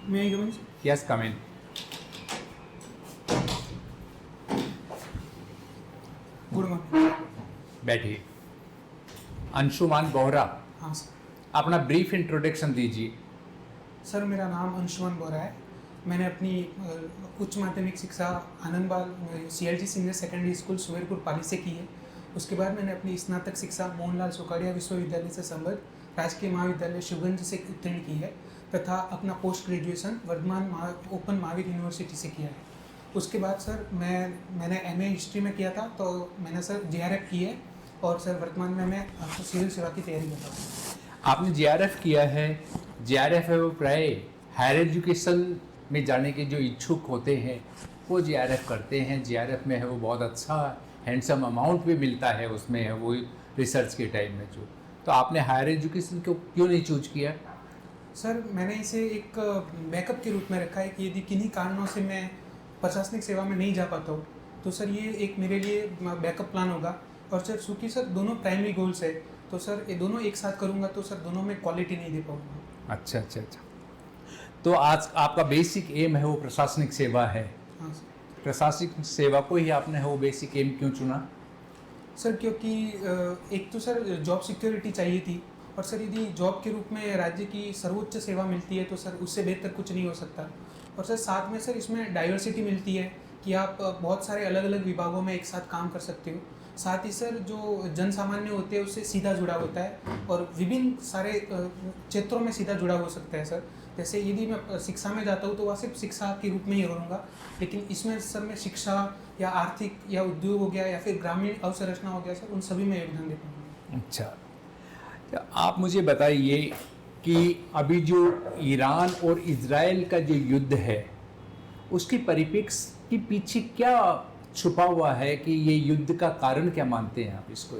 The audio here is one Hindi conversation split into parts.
May I come in? Yes come in. Good morning. बैठिए। अंशुमान बोहरा, हाँ सर। अपना ब्रीफ इंट्रोडक्शन दीजिए। सर मेरा नाम अंशुमान बोरा है। मैंने अपनी उच्च माध्यमिक शिक्षा Anandbal CLG senior secondary school Sumerpur Pali से की है। उसके बाद मैंने अपनी स्नातक शिक्षा मोहनलाल सुखाड़िया विश्वविद्यालय से संबद्ध राजकीय महाविद्यालय शिवगंज से उत्तीर्ण की है तथा अपना post graduation Vardhman open Mahaveer university से किया है। उसके बाद सर मैंने MA हिस्ट्री में किया था, तो मैंने सर JRF की है और सर वर्तमान में मैं सिविल सेवा की तैयारी कर रहा हूँ। आपने JRF किया है। JRF है वो प्राय हायर एजुकेशन में जाने के जो इच्छुक होते हैं वो JRF करते हैं। JRF में है वो बहुत अच्छा हैंडसम अमाउंट भी मिलता है, उसमें है वो रिसर्च के टाइम में जो। तो आपने हायर एजुकेशन को क्यों नहीं चूज किया? सर मैंने इसे एक बैकअप के रूप में रखा है कि यदि किन्हीं कारणों से मैं प्रशासनिक सेवा में नहीं जा पाता हूँ तो सर ये एक मेरे लिए बैकअप प्लान होगा। और सर चूँकि सर दोनों प्राइमरी गोल्स है तो सर ये दोनों एक साथ करूँगा तो सर दोनों में क्वालिटी नहीं दे पाऊँगा। अच्छा अच्छा अच्छा। तो आज आपका बेसिक एम है वो प्रशासनिक सेवा है। हाँ सर। प्रशासनिक सेवा को ही आपने है वो बेसिक एम क्यों चुना? सर क्योंकि एक तो सर जॉब सिक्योरिटी चाहिए थी और सर यदि जॉब के रूप में राज्य की सर्वोच्च सेवा मिलती है तो सर उससे बेहतर कुछ नहीं हो सकता। और सर साथ में सर इसमें डाइवर्सिटी मिलती है कि आप बहुत सारे अलग अलग विभागों में एक साथ काम कर सकते हो। साथ ही सर जो जन सामान्य होते हैं उससे सीधा जुड़ा होता है और विभिन्न सारे क्षेत्रों में सीधा जुड़ा हो सकता है सर। जैसे यदि मैं शिक्षा में जाता हूँ तो वह सिर्फ शिक्षा के रूप में ही करूँगा, लेकिन इसमें सर मैं शिक्षा या आर्थिक या उद्योग हो गया या फिर ग्रामीण अवसंरचना हो गया सर, उन सभी में योगदान दे पाऊँगा। अच्छा, तो आप मुझे बताइए कि अभी जो ईरान और इजराइल का जो युद्ध है उसकी परिप्रेक्ष्य के पीछे क्या छुपा हुआ है कि ये युद्ध का कारण क्या मानते हैं आप इसको?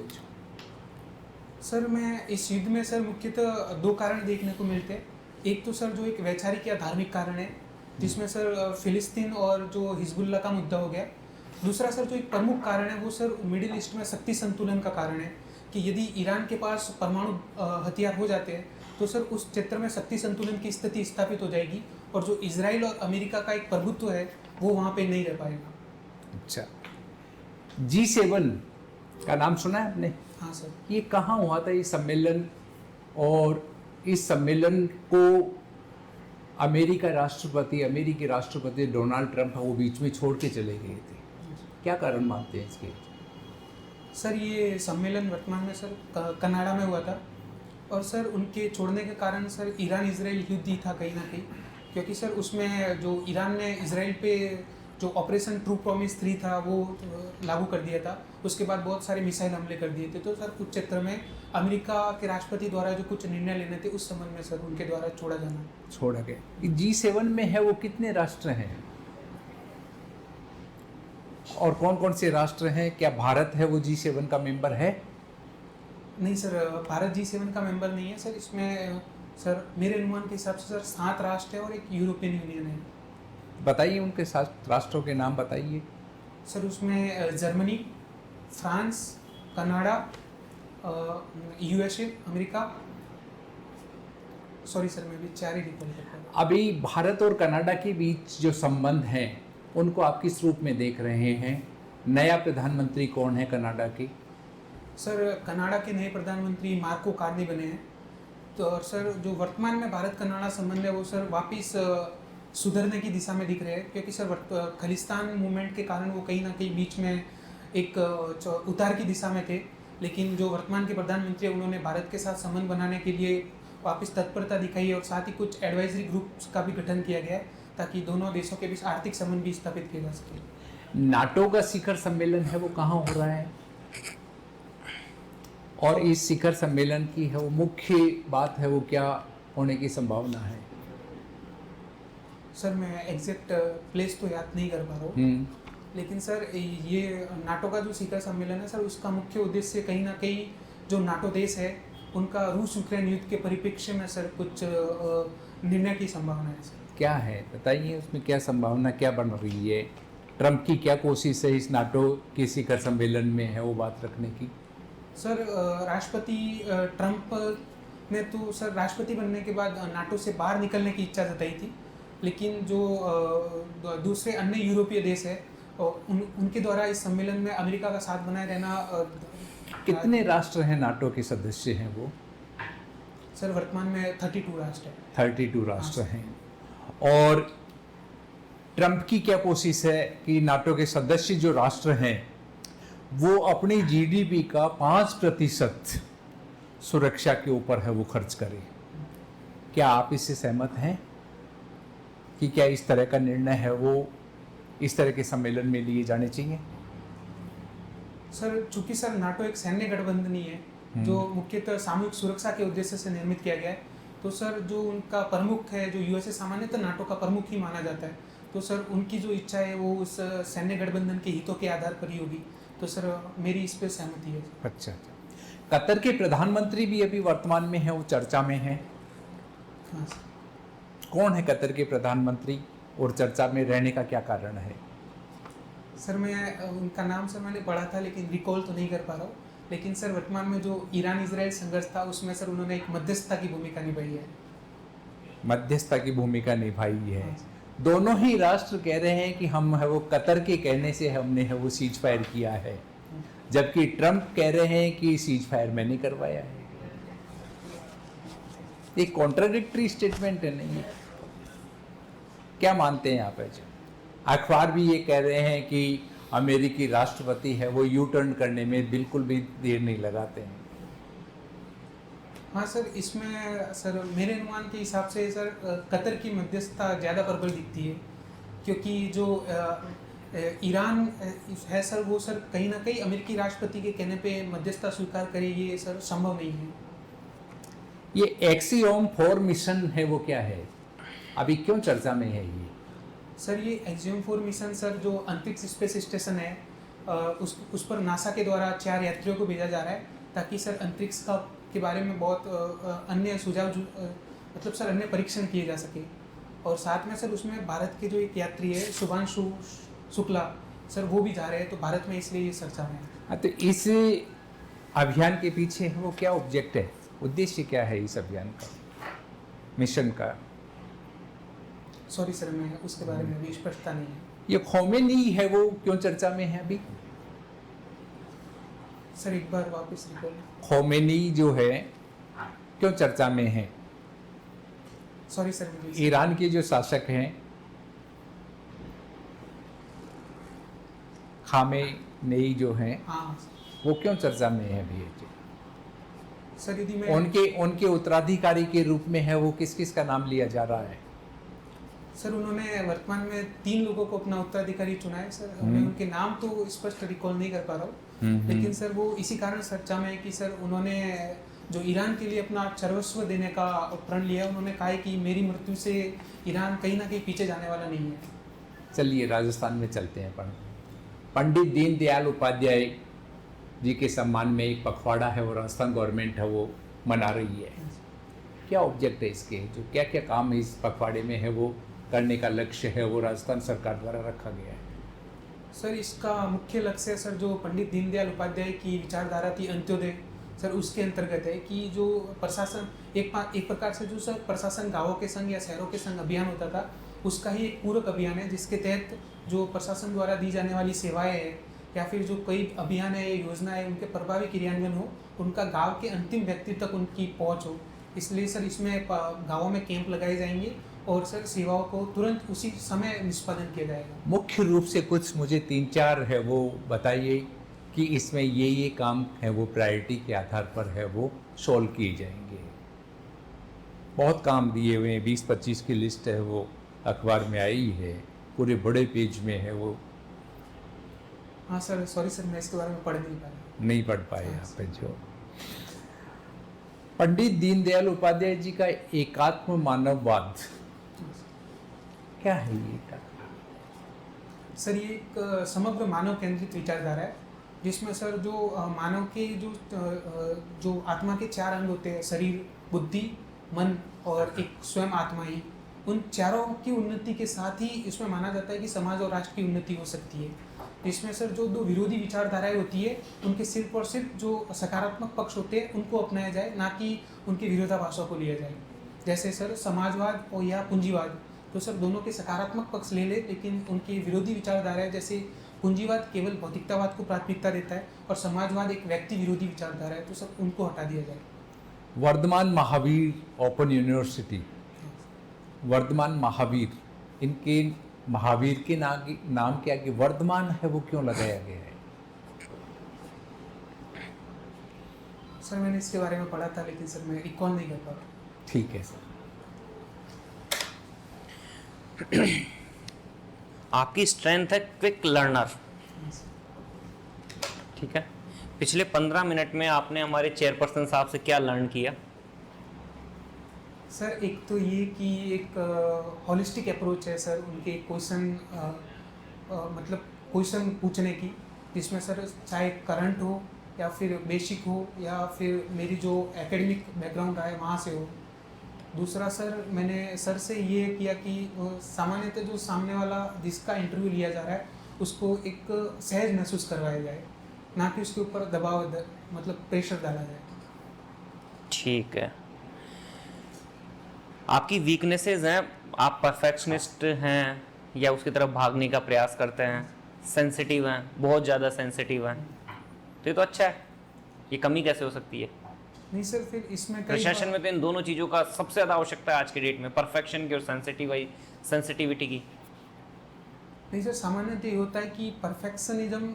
सर मैं इस युद्ध में सर मुख्यतः दो कारण देखने को मिलते हैं। एक तो सर जो एक वैचारिक या धार्मिक कारण है जिसमें सर फिलिस्तीन और जो हिजबुल्ला का मुद्दा हो गया। दूसरा सर जो एक प्रमुख कारण है वो सर मिडिल ईस्ट में शक्ति संतुलन का कारण है कि यदि ईरान के पास परमाणु हथियार हो जाते हैं तो सर उस क्षेत्र में शक्ति संतुलन की स्थिति स्थापित हो जाएगी और जो इजराइल और अमेरिका का एक प्रभुत्व है वो वहाँ पे नहीं रह पाएगा। अच्छा, G7 का नाम सुना है आपने? हाँ सर। ये कहाँ हुआ था ये सम्मेलन? और इस सम्मेलन को अमेरिकी राष्ट्रपति डोनाल्ड ट्रंप वो बीच में छोड़ के चले गए थे। क्या कारण मानते हैं इसके? सर ये सम्मेलन वर्तमान में सर कनाडा में हुआ था और सर उनके छोड़ने के कारण सर ईरान इजराइल युद्ध ही था कहीं ना कहीं, क्योंकि सर उसमें जो ईरान ने इजराइल पे जो ऑपरेशन ट्रू प्रॉमिस 3 था वो लागू कर दिया था। उसके बाद बहुत सारे मिसाइल हमले कर दिए थे। तो सर कुछ क्षेत्र में अमेरिका के राष्ट्रपति द्वारा जो कुछ निर्णय लेने थे उस संबंध में सर उनके द्वारा छोड़ा गया। G7 में है वो कितने राष्ट्र हैं और कौन कौन से राष्ट्र हैं? क्या भारत है वो G7 का मेंबर है? नहीं सर, भारत G7 का मेंबर नहीं है सर। इसमें सर मेरे अनुमान के हिसाब से सर 7 राष्ट्र है और एक यूरोपियन यूनियन है। बताइए उनके 7 राष्ट्रों के नाम बताइए। सर उसमें Germany, France, Canada, USA, America. Sorry sir मैं भी 4 ही रिकॉल कर पा रहा हूँ। अभी भारत और कनाडा के बीच जो संबंध हैं उनको आप किस रूप में देख रहे हैं? नया प्रधानमंत्री कौन है कनाडा के? सर कनाडा के नए प्रधानमंत्री मार्को कार्नी बने हैं। तो और सर जो वर्तमान में भारत कनाडा संबंध है वो सर वापिस सुधरने की दिशा में दिख रहे हैं, क्योंकि सर खालिस्तान मूवमेंट के कारण वो कहीं ना कहीं बीच में एक उतार की दिशा में थे। लेकिन जो वर्तमान के प्रधानमंत्री है उन्होंने भारत के साथ संबंध बनाने के लिए वापस तत्परता दिखाई है और साथ ही कुछ एडवाइजरी ग्रुप्स का भी गठन किया गया है ताकि दोनों देशों के बीच आर्थिक संबंध भी स्थापित किए जा सके। नाटो का शिखर सम्मेलन है वो कहाँ हो रहा है और इस शिखर सम्मेलन की है वो मुख्य बात है वो क्या होने की संभावना है? सर मैं एग्जैक्ट प्लेस तो याद नहीं कर पा रहा हूँ, लेकिन सर ये नाटो का जो शिखर सम्मेलन है सर उसका मुख्य उद्देश्य कहीं ना कहीं जो नाटो देश है उनका रूस यूक्रेन युद्ध के परिप्रेक्ष्य में सर कुछ निर्णय की संभावना है सर। क्या है बताइए, उसमें क्या संभावना क्या बन रही है? ट्रंप की क्या कोशिश है इस नाटो के शिखर सम्मेलन में है वो बात रखने की? सर राष्ट्रपति ट्रंप ने तो सर राष्ट्रपति बनने के बाद नाटो से बाहर निकलने की इच्छा जताई थी, लेकिन जो दूसरे अन्य यूरोपीय देश है उनके द्वारा इस सम्मेलन में अमेरिका का साथ बनाए रहना कितने राष्ट्र हैं नाटो के सदस्य हैं वो? सर वर्तमान में 32 राष्ट्र है। 32 राष्ट्र हैं। और ट्रंप की क्या कोशिश है कि नाटो के सदस्य जो राष्ट्र हैं वो अपनी जीडीपी का 5% सुरक्षा के ऊपर है वो खर्च करें। क्या आप इससे सहमत हैं कि क्या इस तरह का निर्णय है वो इस तरह के सम्मेलन में लिए जाने चाहिए? सर चूंकि सर नाटो एक सैन्य गठबंधन ही है जो मुख्यतः सामूहिक सुरक्षा के उद्देश्य से निर्मित किया गया है, तो सर जो उनका प्रमुख है जो यूएसए सामान्यतः नाटो का प्रमुख ही माना जाता है, तो सर उनकी जो इच्छा है वो उस सैन्य गठबंधन के हितों के आधार पर ही होगी। तो सर मेरी इस पर सहमति है। अच्छा। कतर के प्रधानमंत्री भी अभी वर्तमान में है वो चर्चा में है। हाँ सर। कौन है कतर के प्रधानमंत्री और चर्चा में रहने का क्या कारण है? सर मैं उनका नाम सर मैंने पढ़ा था लेकिन रिकॉल तो नहीं कर पा रहा हूँ, लेकिन सर वर्तमान में जो ईरान इजराइल संघर्ष था उसमें सर उन्होंने एक मध्यस्थता की भूमिका निभाई है। मध्यस्थता की भूमिका निभाई है। दोनों ही राष्ट्र कह रहे हैं कि हम है वो कतर के कहने से हमने है वो सीज फायर किया है, जबकि ट्रंप कह रहे हैं कि सीज फायर मैंने करवाया है। एक कॉन्ट्राडिक्टरी स्टेटमेंट है नहीं? क्या मानते हैं आप? ऐसे अखबार भी ये कह रहे हैं कि अमेरिकी राष्ट्रपति है वो यू टर्न करने में बिल्कुल भी देर नहीं लगाते हैं। हाँ सर, इसमें सर मेरे अनुमान के हिसाब से सर कतर की मध्यस्थता ज़्यादा प्रबल दिखती है, क्योंकि जो ईरान है सर वो सर कहीं ना कहीं अमेरिकी राष्ट्रपति के कहने पे मध्यस्थता स्वीकार करे, ये सर संभव नहीं है। ये एक्सियोम 4 मिशन है वो क्या है, अभी क्यों चर्चा में है ये? सर ये एक्सियोम 4 मिशन सर जो अंतरिक्ष स्पेस स्टेशन है उस पर नासा के द्वारा 4 यात्रियों को भेजा जा रहा है, ताकि सर अंतरिक्ष के बारे में बहुत अन्य सुझाव मतलब सर अन्य परीक्षण किए जा सके। और साथ में सर उसमें भारत के जो एक यात्री है शुभांशु शुक्ला सर वो भी जा रहे हैं, तो भारत में इसलिए ये चर्चा में है। हाँ, तो इस अभियान के पीछे वो क्या ऑब्जेक्ट है, उद्देश्य क्या है इस अभियान का, मिशन का? सॉरी सर मैं उसके बारे में भी स्पष्टता नहीं है। ये खोमेनी है वो क्यों चर्चा में है अभी? सर एक बार वापस रिकॉल। खोमेनी जो है क्यों चर्चा में है? सॉरी सर ईरान के जो शासक हैं खामेनेई जो हैं, हाँ वो क्यों चर्चा में है अभी? सर यदि मैं उनके उत्तराधिकारी के रूप में है वो किस किस का नाम लिया जा रहा है? सर उन्होंने वर्तमान में 3 लोगों को अपना उत्तराधिकारी चुना है सर। मैं उनके नाम तो स्पष्ट रिकॉल नहीं कर पा रहा हूँ, लेकिन सर वो इसी कारण चर्चा में है कि सर उन्होंने जो ईरान के लिए अपना सर्वस्व देने का प्रण लिया, उन्होंने कहा है कि मेरी मृत्यु से ईरान कहीं ना कहीं पीछे जाने वाला नहीं है। चलिए राजस्थान में चलते हैं। पंडित दीनदयाल उपाध्याय जी के सम्मान में एक पखवाड़ा है वो राजस्थान गवर्नमेंट है वो मना रही है। क्या ऑब्जेक्ट है इसके, जो क्या क्या काम इस पखवाड़े में है वो करने का लक्ष्य है वो राजस्थान सरकार द्वारा रखा गया है? सर इसका मुख्य लक्ष्य सर जो पंडित दीनदयाल उपाध्याय की विचारधारा थी अंत्योदय सर, उसके अंतर्गत है कि जो प्रशासन एक प्रकार से जो सर प्रशासन गाँवों के संग या शहरों के संग अभियान होता था, उसका ही एक पूरक अभियान है, जिसके तहत जो प्रशासन द्वारा दी जाने वाली सेवाएं हैं या फिर जो कई अभियान है योजना है उनके प्रभावी क्रियान्वयन हो, उनका गांव के अंतिम व्यक्ति तक उनकी पहुंच हो। इसलिए सर इसमें गाँवों में कैंप लगाए जाएंगे और सर सेवाओं को तुरंत उसी समय निष्पादन किया जाएगा। मुख्य रूप से कुछ मुझे 3-4 है वो बताइए कि इसमें ये काम है वो प्रायोरिटी के आधार पर है वो सॉल्व किए जाएंगे। बहुत काम दिए हुए हैं, 20-25 की लिस्ट है वो अखबार में आई है, पूरे बड़े पेज में है वो। हाँ सर सॉरी सर मैं इसके बारे में नहीं पढ़ पाए यहाँ पे। जो पंडित दीनदयाल उपाध्याय जी का एकात्म मानववाद क्या है ये? सर ये एक समग्र मानव केंद्रित विचारधारा है, जिसमें सर जो मानव के जो आत्मा के 4 अंग होते हैं, शरीर, बुद्धि, मन और एक स्वयं आत्मा ही, उन चारों की उन्नति के साथ ही इसमें माना जाता है कि समाज और राष्ट्र की उन्नति हो सकती है। इसमें सर जो 2 विरोधी विचारधाराएं होती है उनके सिर्फ और सिर्फ जो सकारात्मक पक्ष होते हैं उनको अपनाया जाए, ना कि उनके विरोधाभासों को लिया जाए। जैसे सर समाजवाद और या पूंजीवाद, तो सर दोनों के सकारात्मक पक्ष ले ले, लेकिन उनकी विरोधी विचारधारा है, जैसे पूंजीवाद केवल भौतिकतावाद को प्राथमिकता देता है और समाजवाद एक व्यक्ति विरोधी विचारधारा है, तो सर उनको हटा दिया जाए। वर्धमान महावीर ओपन यूनिवर्सिटी, वर्धमान महावीर, इनके महावीर के नाम के आगे वर्धमान है, वो क्यों लगाया गया है? सर मैंने इसके बारे में पढ़ा था, लेकिन सर मैं रिकॉल नहीं कर पा रहा। ठीक है सर। आपकी स्ट्रेंथ है क्विक लर्नर, ठीक है। पिछले 15 मिनट में आपने हमारे चेयरपर्सन साहब से क्या लर्न किया? सर एक तो ये कि एक हॉलिस्टिक अप्रोच है सर उनके क्वेश्चन, मतलब क्वेश्चन पूछने की, जिसमें सर चाहे करंट हो या फिर बेसिक हो या फिर मेरी जो एकेडमिक बैकग्राउंड रहा है वहाँ से हो। दूसरा सर मैंने सर से ये किया कि सामान्यतः जो सामने वाला जिसका इंटरव्यू लिया जा रहा है उसको एक सहज महसूस करवाया जाए, ना कि उसके ऊपर दबाव मतलब प्रेशर डाला जाए। ठीक है। आपकी वीकनेसेस हैं, आप परफेक्शनिस्ट हैं या उसकी तरफ भागने का प्रयास करते हैं, सेंसिटिव हैं, बहुत ज़्यादा सेंसिटिव हैं, तो ये तो अच्छा है। ये कमी कैसे हो सकती है? नहीं सर, फिर इसमें प्रशासन में तो इन दोनों चीज़ों का सबसे ज़्यादा आवश्यकता है आज के डेट में, परफेक्शन की और सेंसिटिविटी की। नहीं सर, सामान्यतः ये होता है कि परफेक्शनिज्म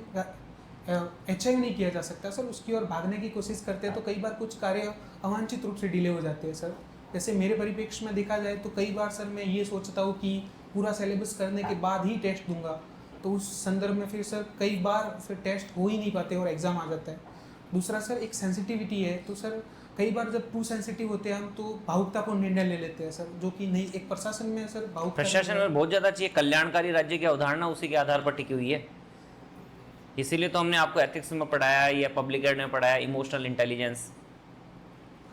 अचीव नहीं किया जा सकता सर, उसकी ओर भागने की कोशिश करते हैं तो कई बार कुछ कार्य अवांछित रूप से डिले हो जाते हैं सर। जैसे मेरे परिप्रेक्ष्य में देखा जाए तो कई बार सर मैं ये सोचता हूँ कि पूरा सिलेबस करने के बाद ही टेस्ट दूंगा, तो उस संदर्भ में फिर सर कई बार फिर टेस्ट हो ही नहीं पाते और एग्ज़ाम आ जाता है। दूसरा सर एक सेंसिटिविटी है, तो सर कई बार जब टू सेंसिटिव होते हैं हम तो भावुकतापूर्ण निर्णय ले लेते हैं सर, जो कि नहीं, एक प्रशासन में सर भावुकता प्रशासन में बहुत ज़्यादा चाहिए। कल्याणकारी राज्य की अवधारणा उसी के आधार पर टिकी हुई है। इसीलिए तो हमने आपको एथिक्स में पढ़ाया या पब्लिक एड में पढ़ाया इमोशनल इंटेलिजेंस।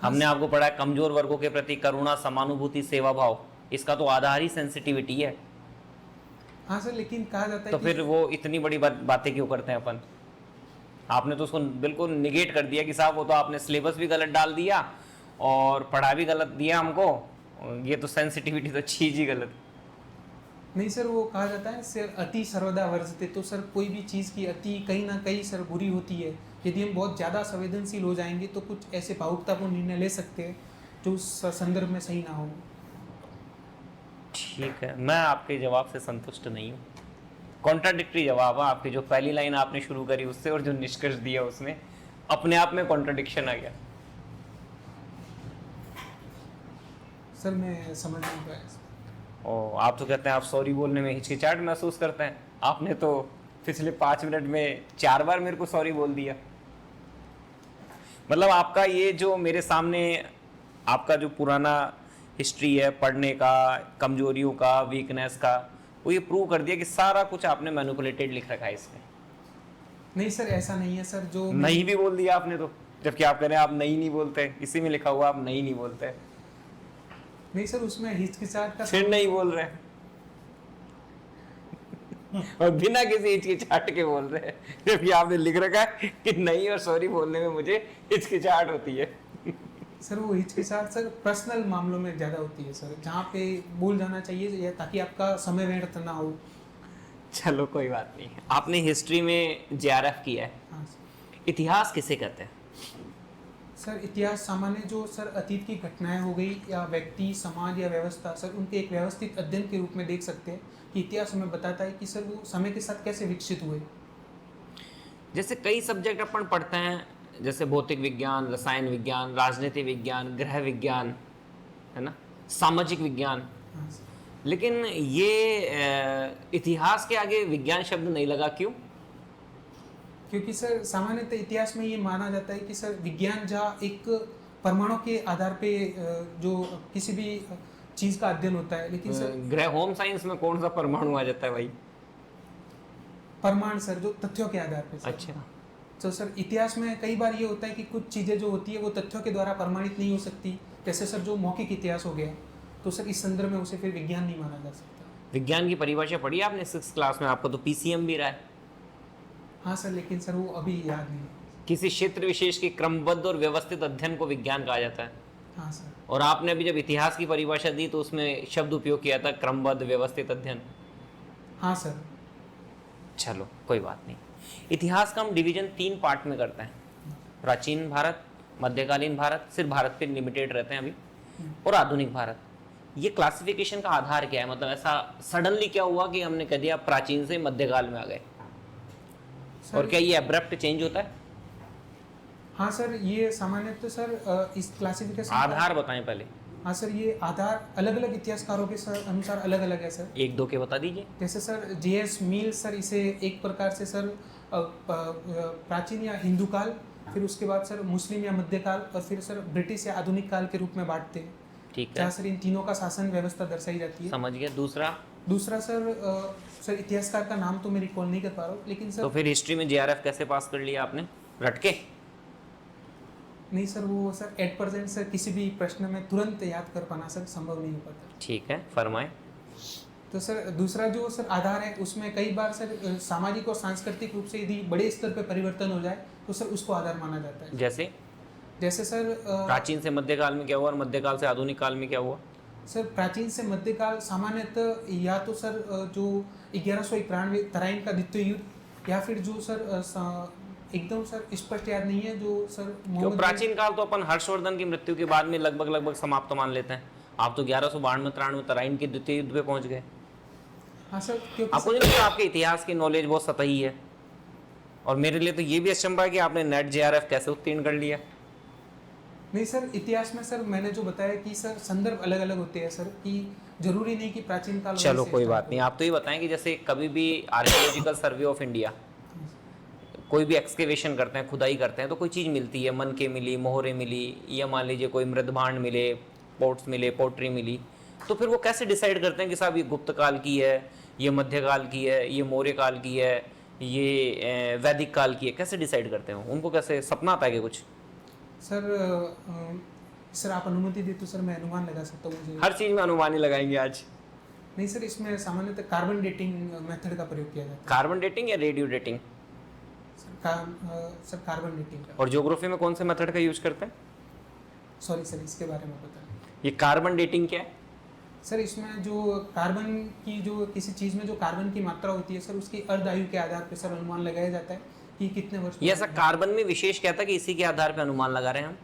हमने आपको पढ़ाया कमजोर वर्गों के प्रति करुणा, समानुभूति, सेवा भाव। इसका तो आधार ही सेंसिटिविटी है। हाँ सर, लेकिन कहा जाता है तो फिर वो इतनी बड़ी बातें क्यों करते हैं अपन? आपने तो उसको बिल्कुल निगेट कर दिया कि साहब वो तो आपने सिलेबस भी गलत डाल दिया और पढ़ा भी गलत दिया हमको, ये तो सेंसिटिविटी तो चीज़ ही गलत। नहीं सर, वो कहा जाता है सर अति सर्वदा वर्जते, तो सर कोई भी चीज़ की अति कहीं ना कहीं सर बुरी होती है। यदि हम बहुत ज़्यादा संवेदनशील हो जाएंगे तो कुछ ऐसे भावुकतापूर्ण निर्णय ले सकते हैं जो उस संदर्भ में सही ना हो। ठीक है, मैं आपके जवाब से संतुष्ट नहीं हूँ। कॉन्ट्राडिक्टरी जवाब है आपकी। जो पहली लाइन आपने शुरू करी उससे और जो निष्कर्ष दिया उसमें अपने आप में कॉन्ट्राडिक्शन आ गया। सर मैं समझ नहीं पाया। और आप तो कहते हैं आप सॉरी बोलने में हिचकिचाहट महसूस करते हैं। आपने तो पिछले 5 मिनट में 4 बार मेरे को सॉरी बोल दिया। मतलब आपका ये जो मेरे सामने आपका जो पुराना हिस्ट्री है पढ़ने का, कमजोरियों का, वीकनेस का, वो ये प्रूव कर दिया कि सारा कुछ आपने मैनिपुलेटेड लिख रखा है इसमें। नहीं सर, ऐसा नहीं है सर। जो नहीं भी बोल दिया आपने तो, जबकि आप कह रहे हैं आप नहीं बोलते, इसी में लिखा हुआ आप नहीं बोलते। नहीं सर, उसमें हिचकिचाहट का फिर नहीं बोल रहे और बिना किसी हिचकिचाहट के बोल रहे हैं, जबकि आपने लिख रखा है कि नहीं और सॉरी बोलने में मुझे हिचकिचाहट होती है। सर वो हिचकिचाहट सर पर्सनल मामलों में ज़्यादा होती है सर, जहाँ पे बोल जाना चाहिए ताकि आपका समय व्यर्थ ना हो। चलो कोई बात नहीं। आपने हिस्ट्री में जेआरएफ किया है। हाँ सर। इतिहास किसे कहते हैं? सर इतिहास सामान्य जो सर अतीत की घटनाएं हो गई या व्यक्ति, समाज या व्यवस्था, सर उनके एक व्यवस्थित अध्ययन के रूप में देख सकते हैं कि इतिहास हमें बताता है कि सर वो समय के साथ कैसे विकसित हुए। जैसे कई सब्जेक्ट अपन पढ़ते हैं, जैसे भौतिक विज्ञान, रसायन विज्ञान, राजनीति विज्ञान, गृह विज्ञान, है ना, सामाजिक विज्ञान, हाँ सर। लेकिन ये इतिहास के आगे विज्ञान शब्द नहीं लगा, क्यों? क्योंकि सर सामान्यतः इतिहास में ये माना जाता है कि सर विज्ञान जहाँ एक परमाणु के आधार पे जो किसी भी चीज़ का अध्ययन होता है, लेकिन सर गृह होम साइंस में कौन सा परमाणु आ जाता है भाई? परमाणु सर जो तथ्यों के आधार पे सर। अच्छा। तो सर इतिहास में कई बार ये होता है कि कुछ चीज़ें जो होती है वो तथ्यों के द्वारा प्रमाणित नहीं हो सकती, जैसे सर जो मौखिक इतिहास हो गया, तो सर इस संदर्भ में उसे फिर विज्ञान नहीं माना जा सकता। विज्ञान की परिभाषा पढ़ी आपने 6th क्लास में? आपको तो पीसीएम भी रहा है। हाँ सर, लेकिन सर वो अभी याद नहीं। किसी क्षेत्र विशेष के क्रमबद्ध और व्यवस्थित अध्ययन को विज्ञान कहा जाता है। हाँ सर। और आपने अभी जब इतिहास की परिभाषा दी तो उसमें शब्द उपयोग किया था क्रमबद्ध व्यवस्थित अध्ययन। हाँ सर। चलो कोई बात नहीं। इतिहास का हम डिवीजन 3 पार्ट में करते हैं, प्राचीन भारत, मध्यकालीन भारत, सिर्फ भारत पे लिमिटेड रहते हैं अभी, और आधुनिक भारत। ये क्लासिफिकेशन का आधार क्या है, मतलब ऐसा सडनली क्या हुआ कि हमने कह दिया प्राचीन से मध्यकाल में आ गए, सर और क्या ये एब्रप्ट चेंज होता है? हाँ सर, ये सामान्यतः सर इस क्लासिफिकेशन आधार बताएं पहले। हाँ सर, ये आधार अलग अलग इतिहासकारों के सर अनुसार अलग अलग है सर। एक दो के बता दीजिए। जैसे सर J.S. मिल सर इसे एक प्रकार से सर प्राचीन या हिंदू काल, फिर उसके बाद सर मुस्लिम या मध्यकाल, और फिर सर ब्रिटिश या आधुनिक काल के रूप में बांटते हैं। ठीक है, जहाँ सर इन तीनों का शासन व्यवस्था दर्शाई जाती है। समझ गया। दूसरा सर इतिहासकार का नाम तो मैं रिकॉल नहीं कर पा रहा हूँ, लेकिन सर तो फिर हिस्ट्री में JRF कैसे पास कर लिया आपने, रटके? नहीं सर, वो सर एट परसेंट सर किसी भी प्रश्न में तुरंत याद कर पाना सर संभव नहीं हो पाता। ठीक है, फरमाएं। तो सर दूसरा जो सर आधार है, उसमें कई बार सर सामाजिक और सांस्कृतिक रूप से यदि बड़े स्तर पर परिवर्तन हो जाए तो सर उसको आधार माना जाता है। जैसे सर प्राचीन से मध्यकाल में क्या हुआ और मध्यकाल से आधुनिक काल में क्या हुआ? सर प्राचीन से मध्यकाल सामान्यतः या तो सर जो 1191 का द्वितीय युद्ध, या फिर जो सर एकदम सर स्पष्ट याद नहीं है, जो सर क्यों प्राचीन काल तो अपन हर्षवर्धन की मृत्यु के बाद में लगभग समाप्त मान लेते हैं। आप तो 1192-93 तराइन के द्वितीय युद्ध पे पहुंच गए। हाँ सर, क्योंकि आपको नहीं लगता आपके इतिहास की नॉलेज बहुत सतही है? और मेरे लिए तो ये भी अचंभा है कि आपने नेट JRF कैसे उत्तीर्ण कर लिया। नहीं सर, इतिहास में सर मैंने जो बताया कि सर संदर्भ अलग अलग होते हैं सर, कि जरूरी नहीं कि प्राचीन काल। चलो कोई बात नहीं, आप तो ये बताएं कि जैसे कभी भी आर्कियोलॉजिकल सर्वे ऑफ इंडिया कोई भी एक्सकेवेशन करते हैं, खुदाई करते हैं, तो कोई चीज़ मिलती है, मन के मिली, मोहरे मिली, या मान लीजिए कोई मृदभांड मिले, पोर्ट्स मिले, पोट्री मिली, तो फिर वो कैसे डिसाइड करते हैं कि साहब ये गुप्त काल की है, ये मध्यकाल की है, ये मौर्य काल की है, ये वैदिक काल की है? कैसे डिसाइड करते हैं उनको? कैसे सपना आता है कि कुछ? सर आप अनुमति दे तो सर मैं अनुमान लगा सकता हूँ। मुझे हर चीज़ में अनुमान ही लगाएंगे आज। नहीं सर, इसमें सामान्यतः कार्बन डेटिंग मेथड का प्रयोग किया जाता कार्बन डेटिंग या रेडियो डेटिंग? है। सर कार्बन डेटिंग का। और ज्योग्राफी में कौन से मेथड का यूज करते हैं? सॉरी सर, इसके बारे में पता नहीं। ये कार्बन डेटिंग क्या है? सर इसमें जो कार्बन की, जो किसी चीज़ में जो कार्बन की मात्रा होती है सर, उसकी अर्ध आयु के आधार पर सर अनुमान लगाया जाता है कि कितने वर्ष। ये ऐसा कार्बन में विशेष क्या था कि इसी के आधार पर अनुमान लगा रहे हैं हम?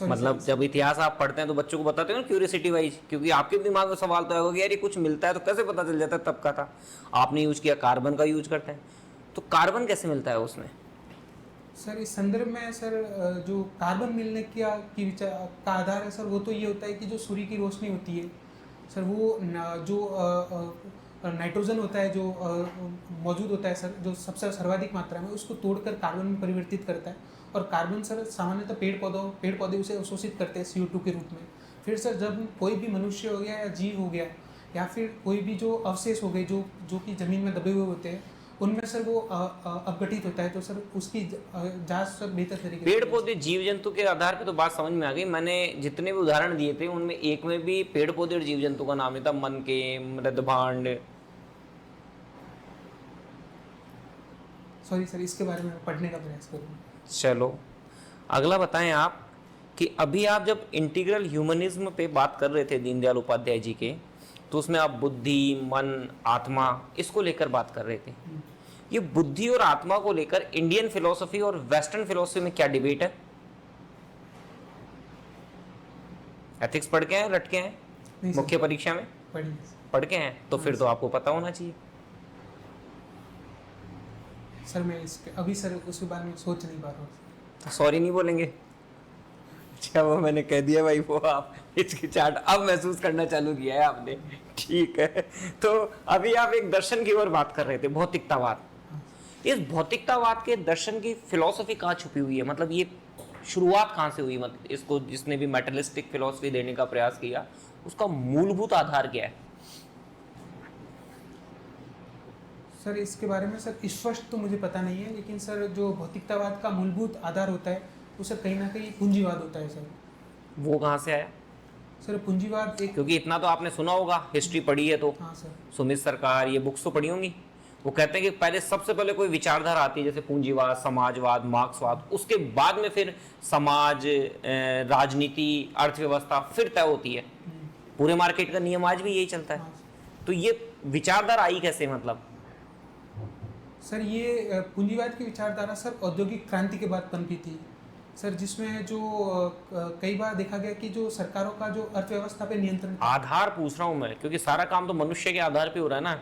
मतलब जब इतिहास आप पढ़ते हैं तो बच्चों को बताते हो ना क्यूरियोसिटी वाइज, क्योंकि आपके दिमाग में सवाल तो आएगा कि यार ये कुछ मिलता है तो कैसे पता चल जाता है तब का था। आपने यूज किया, कार्बन का यूज करते हैं, तो कार्बन कैसे मिलता है उसमें? सर इस संदर्भ में सर जो कार्बन मिलने की विचार का आधार है सर, वो तो ये होता है कि जो सूर्य की रोशनी होती है सर, वो जो नाइट्रोजन होता है, जो मौजूद होता है सर, जो सबसे सर्वाधिक मात्रा में, उसको तोड़कर कार्बन में परिवर्तित करता है। और कार्बन सर सामान्यतः पेड़ पौधे उसे अवशोषित करते हैं CO2 के रूप में। फिर सर जब कोई भी मनुष्य हो गया या जीव हो गया, या फिर कोई भी जो अवशेष हो गए जो कि ज़मीन में दबे हुए होते हैं, उनमें सर वो अपघटित होता है, तो सर उसकी जांच सर बेहतर तरीके से। पेड़ पौधे जीव जंतु के आधार पे तो बात समझ में आ गई। मैंने जितने भी उदाहरण दिए थे उनमें एक में भी पेड़ पौधे और जीव जंतु का नाम नहीं था। मन के, मृदभांड। सॉरी सर, इसके बारे में पढ़ने का प्रयास करूँगा। चलो अगला बताएं आप कि अभी आप जब इंटीग्रल ह्यूमनिज्म पे बात कर रहे थे दीनदयाल उपाध्याय जी के, तो उसमें आप बुद्धि, मन, आत्मा, इसको लेकर बात कर रहे थे। ये बुद्धि और आत्मा को लेकर इंडियन फिलोसफी और वेस्टर्न फिलोसफी में क्या डिबेट है? एथिक्स पढ़ के हैं, रट के हैं? नहीं सर, मुख्य परीक्षा में पढ़ के हैं, तो फिर तो आपको पता होना चाहिए। सर मैं अभी सर उसके बारे में सोच नहीं पा रहा हूँ। सॉरी नहीं बोलेंगे? अच्छा वो मैंने कह दिया भाई, वो आप हिचकिचाहट अब महसूस करना चालू किया है आपने। ठीक है, तो अभी आप एक दर्शन की ओर बात कर रहे थे, भौतिकतावाद। इस भौतिकतावाद के दर्शन की फिलॉसफी कहाँ छुपी हुई है? मतलब ये शुरुआत कहाँ से हुई? मतलब इसको जिसने भी मेटलिस्टिक फिलॉसफी देने का प्रयास किया, उसका मूलभूत आधार क्या है? सर इसके बारे में सर स्पष्ट तो मुझे पता नहीं है, लेकिन सर जो भौतिकतावाद का मूलभूत आधार होता है वो सर कहीं ना कहीं पूंजीवाद होता है सर। वो कहाँ से आया? सर पूंजीवाद एक, क्योंकि इतना तो आपने सुना होगा, हिस्ट्री पढ़ी है तो। हाँ सर। सुमित सरकार, ये बुक्स तो पढ़ी होंगी। वो कहते हैं कि पहले सबसे पहले कोई विचारधारा आती है जैसे पूंजीवाद, समाजवाद, मार्क्सवाद, उसके बाद में फिर समाज, राजनीति, अर्थव्यवस्था फिर तय होती है। पूरे मार्केट का नियम आज भी यही चलता है। तो ये विचारधारा आई कैसे, मतलब? सर ये पूंजीवाद की विचारधारा सर औद्योगिक क्रांति के बाद पनपी थी सर, जिसमें जो कई बार देखा गया कि जो सरकारों का जो अर्थव्यवस्था पे नियंत्रण था। आधार पूछ रहा हूँ मैं, क्योंकि सारा काम तो मनुष्य के आधार पे हो रहा है ना,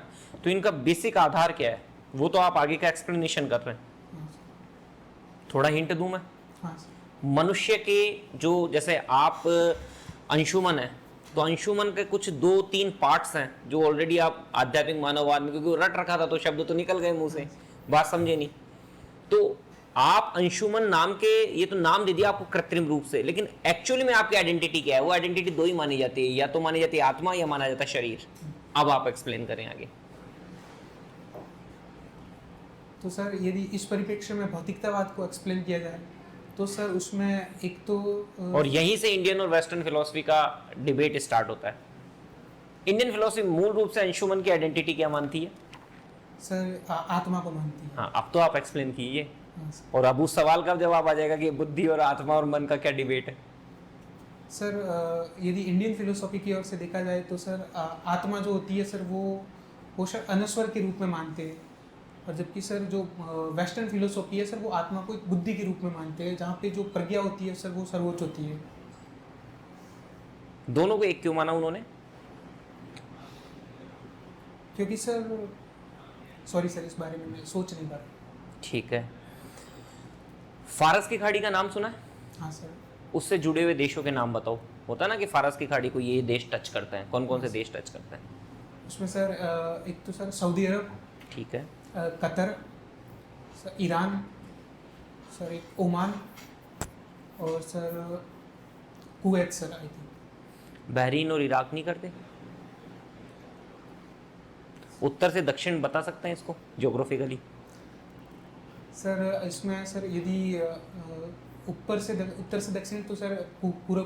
तो इनका बेसिक आधार क्या है वो तो आप आगे का एक्सप्लेनेशन कर रहे हैं। हाँ सर। थोड़ा हिंट दूं मैं? हाँ सर। मनुष्य के जो, जैसे आप अंशुमन है, तो अंशुमन के कुछ 2-3 पार्ट्स हैं जो ऑलरेडी आप आध्यात्मिक मानववाद में, क्योंकि वो रट रखा था तो शब्द तो निकल गए मुंह से, बात समझे नहीं। तो आप अंशुमन नाम के, ये तो नाम दे दिया आपको कृत्रिम रूप से, लेकिन एक्चुअली में आपकी आइडेंटिटी क्या है? वो आइडेंटिटी दो ही मानी जाती है, या तो मानी जाती है आत्मा या माना जाता है शरीर। अब आप एक्सप्लेन करें आगे। तो सर यदि इस परिप्रेक्ष्य में भौतिकतावाद को एक्सप्लेन किया जाए तो सर उसमें एक तो और यहीं से इंडियन और वेस्टर्न फिलोसफी का डिबेट स्टार्ट होता है। इंडियन फिलोसफी मूल रूप से अंशुमन की आइडेंटिटी क्या मानती है? सर आत्मा को मानती है। हाँ, अब तो आप एक्सप्लेन कीजिए। हाँ सर। और अब उस सवाल का जवाब आ जाएगा कि बुद्धि और आत्मा और मन का क्या डिबेट है। सर यदि इंडियन फिलोसॉफी की ओर से देखा जाए तो सर आत्मा जो होती है सर वो सर अनस्वर के रूप में मानते हैं, और जबकि सर जो वेस्टर्न फिलोसॉफी है सर वो आत्मा को एक बुद्धि के रूप में मानते हैं, जहाँ पे जो प्रज्ञा होती है सर वो सर्वोच्च होती है। दोनों को एक क्यों माना उन्होंने? क्योंकि सर सॉरी सर, इस बारे में मैं सोच नहीं पा रहा। ठीक है। फारस की खाड़ी का नाम सुना है? हाँ सर। उससे जुड़े हुए देशों के नाम बताओ। होता है ना कि फारस की खाड़ी को ये देश टच करते हैं, कौन कौन से देश टच करते हैं? उसमें सर एक तो सर सऊदी अरब, ठीक है, कतर, सर ईरान, सर एक ओमान, और sir Kuwait sir I think. Bahrain और इराक नहीं करते? उत्तर से दक्षिण बता सकते हैं इसको ज्योग्राफिकली? सर इसमें सर यदि उत्तर से दक्षिण तो सर पूरा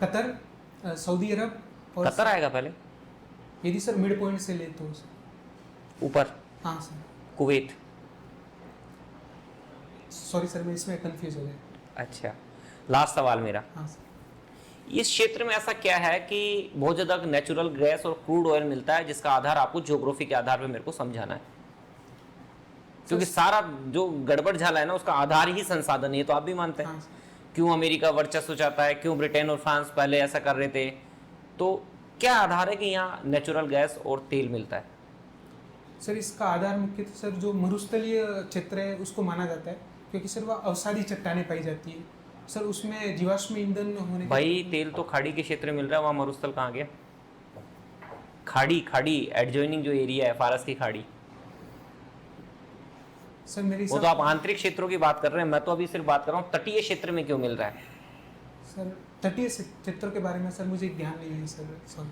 कतर, सऊदी अरब और कतर आएगा पहले? यदि सर मिड पॉइंट से ले तो सर ऊपर हाँ सर। कुवैत। सॉरी सर, मैं इसमें कंफ्यूज हो गया। अच्छा, लास्ट सवाल मेरा। हाँ सर। इस क्षेत्र में ऐसा क्या है कि बहुत ज़्यादा नेचुरल गैस और क्रूड ऑयल मिलता है, जिसका आधार आपको ज्योग्राफी के आधार पे मेरे को समझाना है, क्योंकि सारा जो गड़बड़ झाला है ना उसका आधार ही संसाधन है, तो आप भी मानते हैं। हाँ सर। क्यों अमेरिका वर्चस्व चाहता है, क्यों ब्रिटेन और फ्रांस पहले ऐसा कर रहे थे, तो क्या आधार है कि यहाँ नेचुरल गैस और तेल मिलता है? सर इसका आधार मुख्यतः सर जो मरुस्थलीय क्षेत्र है उसको माना जाता है, क्योंकि सर वह अवसादी चट्टानें पाई जाती है सर, उसमें जीवाश्म ईंधन होने भाई तेल तो खाड़ी के क्षेत्र में मिल रहा है, वहाँ मरुस्थल कहाँ गया? खाड़ी एडजॉइनिंग जो एरिया है फारस की खाड़ी, सर मेरी वो तो आप आंतरिक क्षेत्रों की बात कर रहे हैं, मैं तो अभी सिर्फ बात कर रहा हूँ तटीय क्षेत्र में क्यों मिल रहा है। सर तटीय क्षेत्रों के बारे में सर मुझे ध्यान नहीं है सर, सॉरी।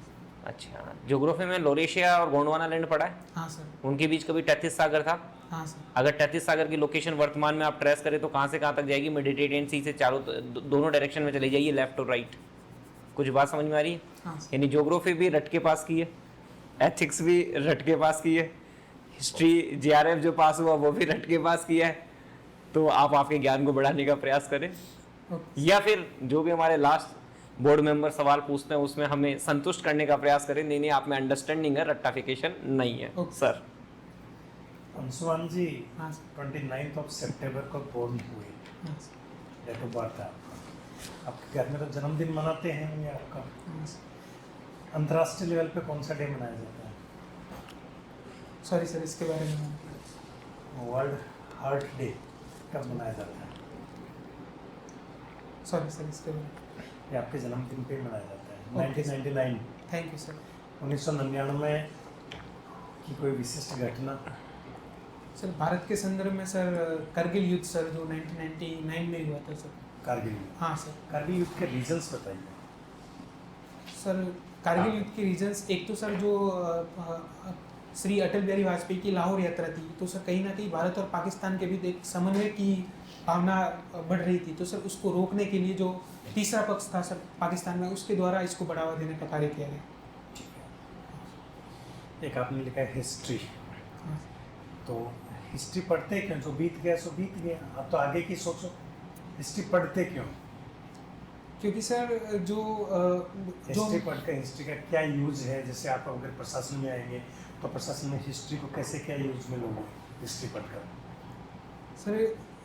अच्छा, ज्योग्राफी में लोरेशिया और गोंडवाना लैंड पड़ा है? हाँ सर। उनके बीच कभी टैथिस सागर था? हाँ सर। अगर टैथिस सागर की लोकेशन वर्तमान में आप ट्रेस करें तो कहाँ से कहाँ तक जाएगी? मेडिटेरियन सी से चारों दोनों डायरेक्शन में चले जाइए, लेफ्ट और राइट। कुछ बात समझ में आ रही है? हाँ सर। यानी ज्योग्राफी भी रट के पास की है, एथिक्स भी रट के पास की है, हिस्ट्री जीआरएफ जो पास हुआ वो भी रट के पास किया है। तो आप आपके ज्ञान को बढ़ाने का प्रयास करें, या फिर जो भी हमारे लास्ट बोर्ड मेंबर सवाल पूछते हैं उसमें हमें संतुष्ट करने का प्रयास करें। नहीं आप में अंडरस्टैंडिंग है, रट्टाफिकेशन नहीं है। सर अंशुमान जी, हाँ सर। 29 सितंबर को बोर्न हुए, हाँ सर। डेट ऑफ बर्थ है आपका। आपके घर में तो जन्मदिन मनाते हैं, ये आपका हाँ सर। अंतर्राष्ट्रीय लेवल पे कौन सा डे मनाया जाता है? सॉरी सर, इसके बारे में वर्ल्ड हार्ट डे कब मनाया जाता है? सॉरी सर, इसके बारे में ये आपके जन्मदिन पे मनाया जाता है। 1999 थैंक यू सर। 1999 की कोई विशिष्ट घटना? सर भारत के संदर्भ में सर करगिल युद्ध सर जो 1999 में हुआ था सर। कारगिल युद्ध। हाँ सर। कारगिल युद्ध के रीजंस बताइए। सर कारगिल युद्ध के रीजंस, एक तो सर जो श्री अटल बिहारी वाजपेयी की लाहौर यात्रा थी, तो सर कहीं ना कहीं भारत और पाकिस्तान के बीच एक समन्वय की भावना बढ़ रही थी, तो सर उसको रोकने के लिए जो तीसरा पक्ष था सर पाकिस्तान में, उसके द्वारा इसको बढ़ावा देने का कार्य किया गया। एक आपने लिखा है हिस्ट्री। हाँ। तो हिस्ट्री पढ़ते क्यों? जो बीत गया सो बीत गया, अब तो आगे की सोचो। हिस्ट्री पढ़ते क्यों? क्योंकि सर जो हिस्ट्री पढ़कर हिस्ट्री का क्या यूज है? जैसे आप अगर प्रशासन में आएंगे तो प्रशासन में हिस्ट्री को कैसे क्या यूज में लोगे हिस्ट्री पढ़कर? सर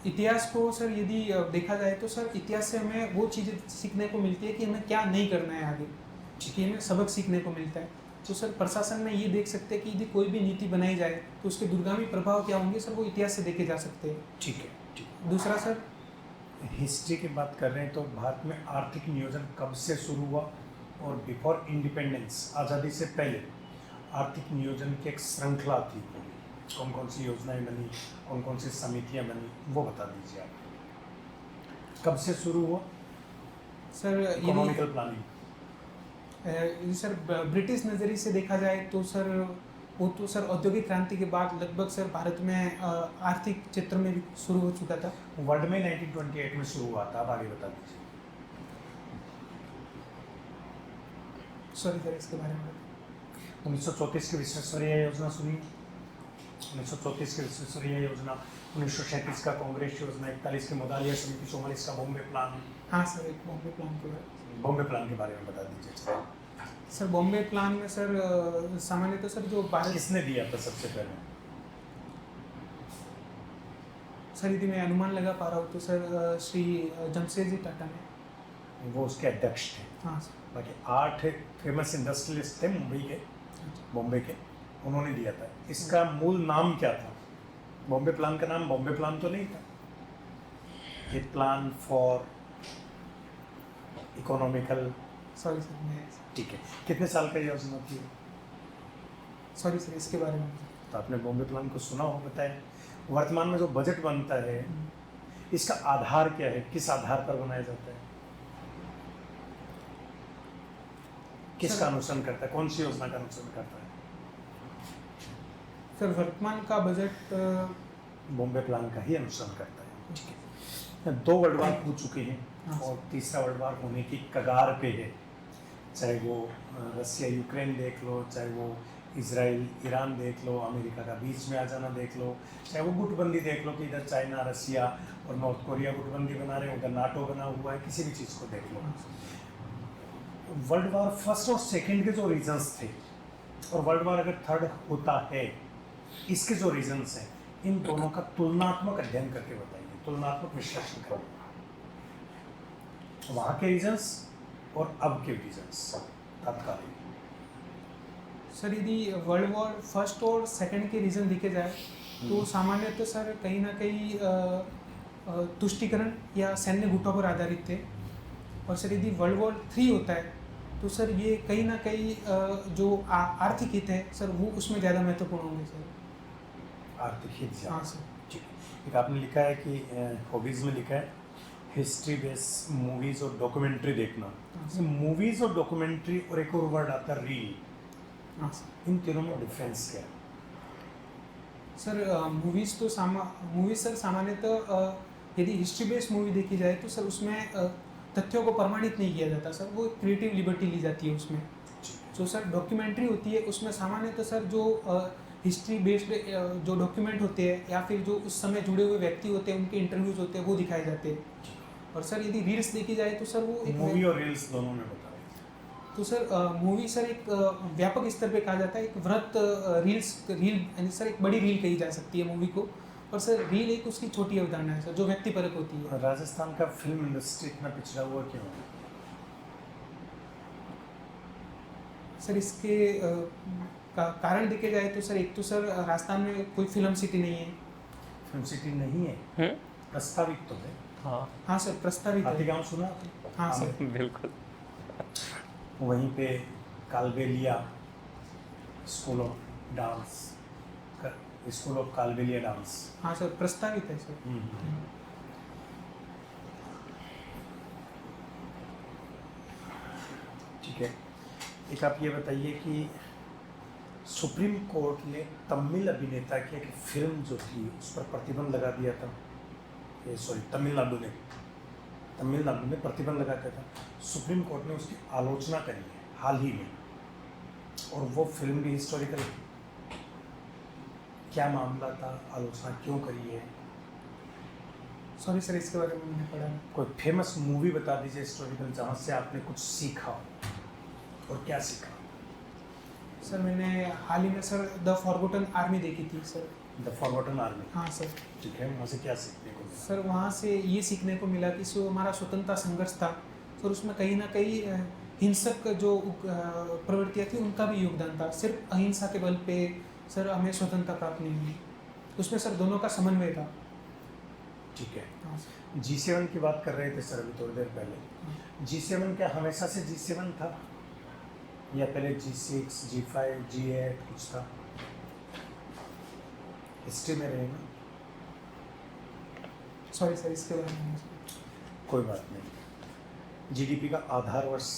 इतिहास को सर यदि देखा जाए तो सर इतिहास से हमें वो चीज़ें सीखने को मिलती है कि हमें क्या नहीं करना है आगे, ठीक है, हमें सबक सीखने को मिलता है। तो सर प्रशासन में ये देख सकते हैं कि यदि कोई भी नीति बनाई जाए तो उसके दूरगामी प्रभाव क्या होंगे सर, वो इतिहास से देखे जा सकते हैं। ठीक है, ठीक। दूसरा सर, हिस्ट्री की बात कर रहे हैं तो भारत में आर्थिक नियोजन कब से शुरू हुआ? और बिफोर इंडिपेंडेंस, आज़ादी से पहले आर्थिक नियोजन की एक श्रृंखला थी। कौन कौन सी योजनाएं बनी, कौन कौन सी समितियां बनी, वो बता दीजिए आप। कब से शुरू हुआ सर इकोनॉमिकल प्लानिंग? यदि सर ब्रिटिश नज़रिए से देखा जाए तो सर वो तो सर औद्योगिक क्रांति के बाद लगभग सर भारत में आर्थिक क्षेत्र में भी शुरू हो चुका था। वर्ल्ड में 1928 में शुरू हुआ था। अब आगे बता दीजिए। सॉरी सर, इसके बारे में 1934 की विश्वेश्वरैया योजना सुनी? 1934 की विश्वेश्वरैया योजना, 1937 का कांग्रेस योजना, 41 की मुदालिया समिति, 44 का बॉम्बे प्लान। हाँ सर, एक बॉम्बे प्लान के बारे बॉम्बे प्लान के बारे में बता दीजिए। सर बॉम्बे प्लान में सर सामान्यतः सर जो भारत किसने दिया था सबसे पहले? सर यदि मैं अनुमान लगा पा रहा हूँ तो सर श्री जमशेदजी टाटा ने। वो उसके अध्यक्ष थे। हाँ सर। बाकी 8 फेमस इंडस्ट्रियलिस्ट थे मुंबई के, बॉम्बे के, उन्होंने दिया था। इसका मूल नाम क्या था? बॉम्बे प्लान का नाम बॉम्बे प्लान तो नहीं था, ये plan for economical. Sorry sir, मैं ठीक है, कितने साल का योजना थी? सॉरी सर, इसके बारे में तो आपने बॉम्बे प्लान को सुना हो, बताया। वर्तमान में जो बजट बनता है इसका आधार क्या है? किस आधार पर बनाया जाता है? किसका अनुसरण करता है? कौन सी योजना का अनुसरण करता है? सर वर्तमान का बजट बॉम्बे प्लान का ही अनुसरण करता है। ठीक है, 2 वर्ल्ड वार हो चुके हैं हाँ। और तीसरा वर्ल्ड वार होने की कगार पे है। चाहे वो रसिया यूक्रेन देख लो, चाहे वो इजराइल ईरान देख लो, अमेरिका का बीच में आ जाना देख लो, चाहे वो गुटबंदी देख लो कि इधर चाइना, रसिया और नॉर्थ कोरिया गुटबंदी बना रहे हैं, उधर नाटो बना हुआ है, किसी भी चीज़ को देख लो। वर्ल्ड वार फर्स्ट और सेकंड के जो रीजंस थे, और वर्ल्ड वार अगर थर्ड होता है, इसके जो रीजंस हैं, इन दोनों का तुलनात्मक अध्ययन करके बताइए, तुलनात्मक विश्लेषण करिए। वहाँ के रीजंस और अब के रीजंस तत्कालीन। सर यदि वर्ल्ड वॉर फर्स्ट और सेकंड के रीज़न देखे जाए तो सामान्यतः सर कहीं ना कहीं तुष्टीकरण या सैन्य गुटों पर आधारित थे। और सर यदि वर्ल्ड वॉर 3 होता है तो सर ये कहीं ना कहीं जो आर्थिक हित है सर वो उसमें ज़्यादा महत्वपूर्ण होंगे सर। आर्थिक हित ज़्यादा। हाँ सर। ठीक है, एक आपने लिखा है कि हॉबीज़ में लिखा है हिस्ट्री बेस मूवीज़ और डॉक्यूमेंट्री देखना। मूवीज़ और डॉक्यूमेंट्री और एक और वर्ड आता है रील। हाँ सर। इन तीनों में डिफरेंस क्या है? सर मूवीज़ तो मूवीज़ सर सामान्यतः यदि हिस्ट्री बेस्ड मूवी देखी जाए तो सर उसमें तथ्यों को प्रमाणित नहीं किया जाता सर, वो क्रिएटिव लिबर्टी ली जाती है उसमें। जो सर डॉक्यूमेंट्री होती है उसमें सामान्यतः सर जो हिस्ट्री बेस्ड जो डॉक्यूमेंट होते हैं या फिर जो उस समय जुड़े हुए व्यक्ति होते हैं उनके इंटरव्यूज होते हैं वो दिखाए जाते हैं। और सर यदि रील्स देखी जाए तो सर वो एक मूवी और रील्स दोनों में बता रहे हैं। तो सर मूवी सर एक व्यापक स्तर पे कहा जाता है, एक वृत्त रील यानी सर एक बड़ी रील कही जा सकती है मूवी को। और सर रील एक उसकी छोटी अवधारणा है सर जो व्यक्तिपरक होती है। राजस्थान का फिल्म इंडस्ट्री इतना पिछड़ा हुआ क्यों है? सर इसके कारण देखे जाए तो सर एक तो सर राजस्थान में कोई फिल्म सिटी नहीं है। फिल्म सिटी नहीं है, प्रस्तावित तो है। हाँ हाँ सर, प्रस्तावित है। हाथीगांव सुना आपने? हाँ सर बिल्कुल। वहीं पे Kalbelia school of dance, school of Kalbelia dance. हाँ सर, प्रस्तावित है सर। ठीक है, एक आप ये बताइए कि सुप्रीम कोर्ट ने तमिल अभिनेता की एक फिल्म जो थी उस पर प्रतिबंध लगा दिया था। तमिलनाडु ने प्रतिबंध लगा दिया था। सुप्रीम कोर्ट ने उसकी आलोचना करी है हाल ही में, और वो फिल्म भी हिस्टोरिकल थी। क्या मामला था, आलोचना क्यों करी है? सॉरी सर, इसके बारे में मैंने पढ़ा नहीं। कोई फेमस मूवी बता दीजिए हिस्टोरिकल, जहाँ से आपने कुछ सीखा हो, और क्या सीखा? सर मैंने हाल ही में सर द फॉरगॉटन आर्मी देखी थी सर। The forgotten army. हाँ सर। ठीक है, वहाँ से क्या सीखने को मिला? सर वहाँ से ये सीखने को मिला कि जो हमारा स्वतंत्रता संघर्ष था सर, उसमें कहीं ना कहीं हिंसक जो प्रवृत्तियाँ थी उनका भी योगदान था। सिर्फ अहिंसा के बल पे सर हमें स्वतंत्रता प्राप्त नहीं हुई, उसमें सर दोनों का समन्वय था। ठीक है, हाँ सर। G7 की बात कर रहे थे सर अभी थोड़ी देर पहले। G7 क्या हमेशा से G7 था, या पहले G6, G5, G8 कुछ था? हिस्ट्री में रहेगा। सॉरी सर, इसके बारे में मुझे- कोई बात नहीं। जीडीपी का आधार वर्ष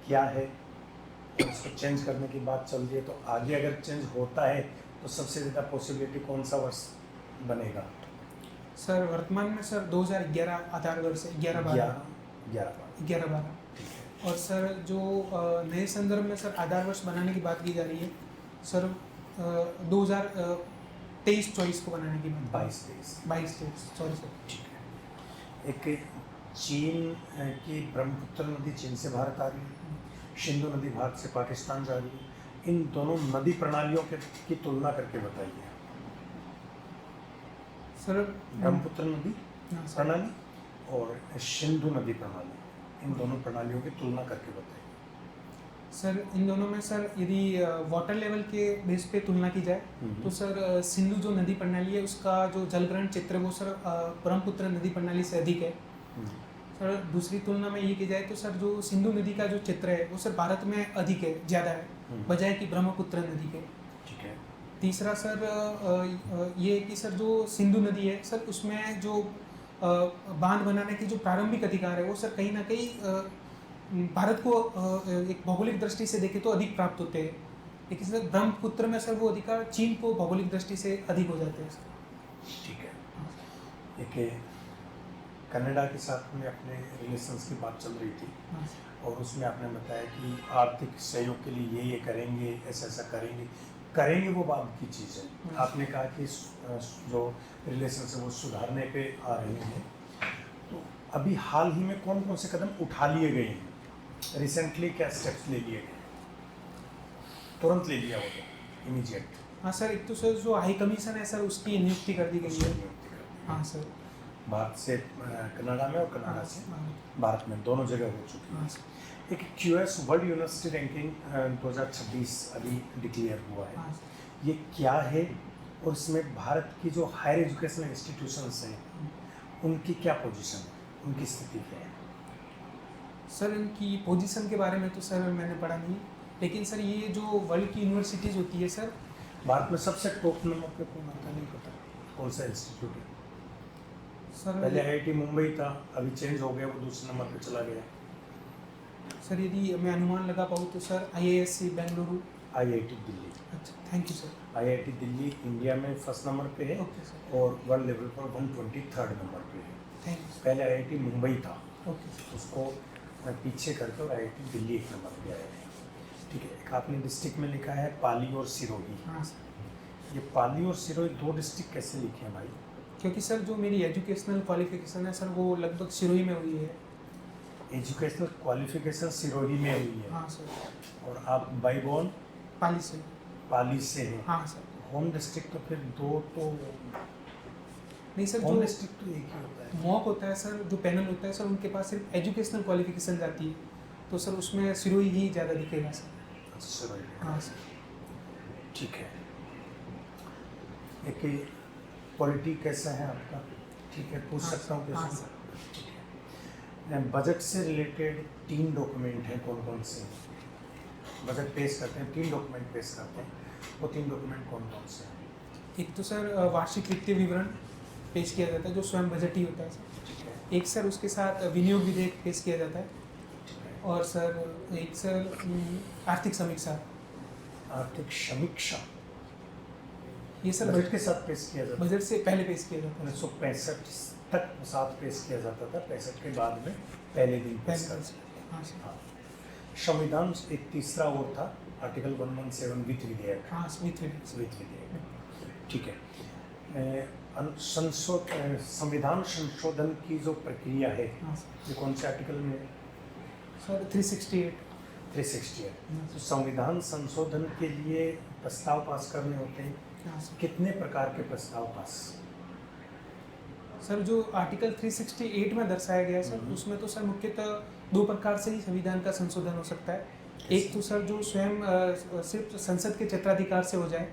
क्या है, और उसको चेंज करने की बात चल रही है, तो आगे अगर चेंज होता है तो सबसे ज़्यादा पॉसिबिलिटी कौन सा वर्ष बनेगा? सर वर्तमान में सर 2011 आधार वर्ष है, 11-12। 11-12। ठीक है। और सर जो नए संदर्भ में सर आधार वर्ष बनाने की बात की जा रही है सर, 2023-24 को बनाने की बात। 22-23। Sorry sir. ठीक है। एक चीन की ब्रह्मपुत्र नदी चीन से भारत आ रही है, सिंधु नदी भारत से पाकिस्तान जा रही है। इन दोनों नदी प्रणालियों की तुलना करके बताइए। सर ब्रह्मपुत्र नदी हाँ सर। प्रणाली और सिंधु नदी प्रणाली, इन दोनों प्रणालियों की तुलना करके बताइए। सर इन दोनों में सर यदि वाटर लेवल के बेस पे तुलना की जाए तो सर सिंधु जो नदी प्रणाली है उसका जो जलग्रहण क्षेत्र है वो सर ब्रह्मपुत्र नदी प्रणाली से अधिक है। सर दूसरी तुलना में ये की जाए तो सर जो सिंधु नदी का जो क्षेत्र है वो सर भारत में अधिक है, ज़्यादा है बजाय कि ब्रह्मपुत्र नदी के। ठीक है। तीसरा सर ये है कि सर जो सिंधु नदी है सर उसमें जो बांध बनाने की जो प्रारंभिक अधिकार है वो सर कहीं ना कहीं भारत को एक भौगोलिक दृष्टि से देखें तो अधिक प्राप्त होते हैं, लेकिन सर ब्रह्मपुत्र में सर वो अधिकार चीन को भौगोलिक दृष्टि से अधिक हो जाते हैं सर। ठीक है। एक कनाडा के साथ में अपने रिलेशंस की बात चल रही थी, हाँ और उसमें आपने बताया कि आर्थिक सहयोग के लिए ये करेंगे, ऐसा ऐसा करेंगे वो बात की चीज़ है। आपने कहा कि जो रिलेशंस है वो सुधारने पे आ रहे हैं, तो अभी हाल ही में कौन कौन से कदम उठा लिए गए हैं? रिसेंटली क्या स्टेप्स ले लिए गए? तुरंत ले लिया वो तो इमीडिएट? हाँ सर, एक तो सर जो हाई कमीशन है सर उसकी नियुक्ति कर दी गई है। हाँ सर। भारत से कनाडा में और कनाडा से भारत में, दोनों जगह हो चुकी है। हाँ सर। एक QS वर्ल्ड यूनिवर्सिटी रैंकिंग 2026 अभी डिक्लेयर हुआ है, हाँ ये क्या है, और इसमें भारत की जो हायर एजुकेशनल इंस्टीट्यूशंस हैं उनकी क्या पोजीशन है, उनकी स्थिति क्या है? सर इनकी पोजीशन के बारे में तो सर मैंने पढ़ा नहीं, लेकिन सर ये जो वर्ल्ड की यूनिवर्सिटीज़ होती है सर, भारत में सबसे टॉप नंबर पे कौन आता नहीं पता, कौन सा इंस्टीट्यूट है? सर पहले IIT मुंबई था, अभी चेंज हो गया, वो दूसरे नंबर पे चला गया। सर यदि मैं अनुमान लगा पाऊँ तो sir IISc Bengaluru. IIT Delhi. अच्छा, thank you sir. IIT Delhi India में फर्स्ट नंबर पे है, ओके सर, और वर्ल्ड लेवल पर 123rd नंबर पे है। Thank you sir. पहले IIT मुंबई था, ओके सर। उसको पीछे करके और IIT दिल्ली एक नंबर पे आया है। ठीक है। एक आपने डिस्ट्रिक्ट में लिखा है पाली और सिरोही। हाँ सर, ये पाली और सिरोही दो डिस्ट्रिक्ट कैसे लिखे हैं भाई? क्योंकि सर जो मेरी एजुकेशनल क्वालिफिकेशन है सर वो लगभग सिरोही में हुई है। एजुकेशनल क्वालिफिकेशन सिरोही में हुई है, हाँ सर। और आप बाई बोर्न पाली से। पाली से हैं। हाँ सर। होम डिस्ट्रिक्ट तो फिर दो, तो नहीं सर, होम जो डिस्ट्रिक्ट तो एक ही होता है। मॉक होता है सर, जो पैनल होता है सर, उनके पास सिर्फ एजुकेशनल क्वालिफिकेशन जाती है, तो सर उसमें सिरोही ही ज़्यादा दिखेगा सर। अच्छा, सिरोही। हाँ सर। ठीक है। एक पॉलिटी कैसा है आपका? ठीक है, पूछ हाँ सकता हूँ सर, हाँ कैसे? सर। ठीक है। बजट से रिलेटेड 3 डॉक्यूमेंट हैं, कौन कौन से? बजट पेश करते हैं, 3 डॉक्यूमेंट पेश करते हैं, वो 3 डॉक्यूमेंट कौन कौन से हैं? एक तो सर वार्षिक वित्तीय विवरण पेश किया जाता है जो स्वयं बजट ही होता है सर। ठीक है। एक सर उसके साथ विनियोग विधेयक पेश किया जाता है, ठीक है। और सर एक सर आर्थिक समीक्षा। आर्थिक समीक्षा ये सर बजट के साथ पेश किया जाता है। बजट से पहले पेश किया जाता है। 1965 तक साथ पेश किया जाता था, 65 के बाद में पहले दिन पेश पहले करते पेश। हाँ सर। हाँ। संविधान एक तीसरा और था, आर्टिकल 117 वित्त विधेयक। हाँ वित्त विधेयक। वित्त विधेयक। ठीक है। संविधान संशोधन की जो प्रक्रिया है हाँ सर। ये कौन से आर्टिकल में है? सर 368। 360 है। तो संविधान संशोधन के लिए प्रस्ताव पास करने होते हैं, हाँ सर। कितने प्रकार के प्रस्ताव पास? सर जो आर्टिकल 368 में दर्शाया गया है सर, उसमें तो सर मुख्यतः दो प्रकार से ही संविधान का संशोधन हो सकता है। एक तो सर जो स्वयं सिर्फ संसद के क्षेत्राधिकार से हो जाए,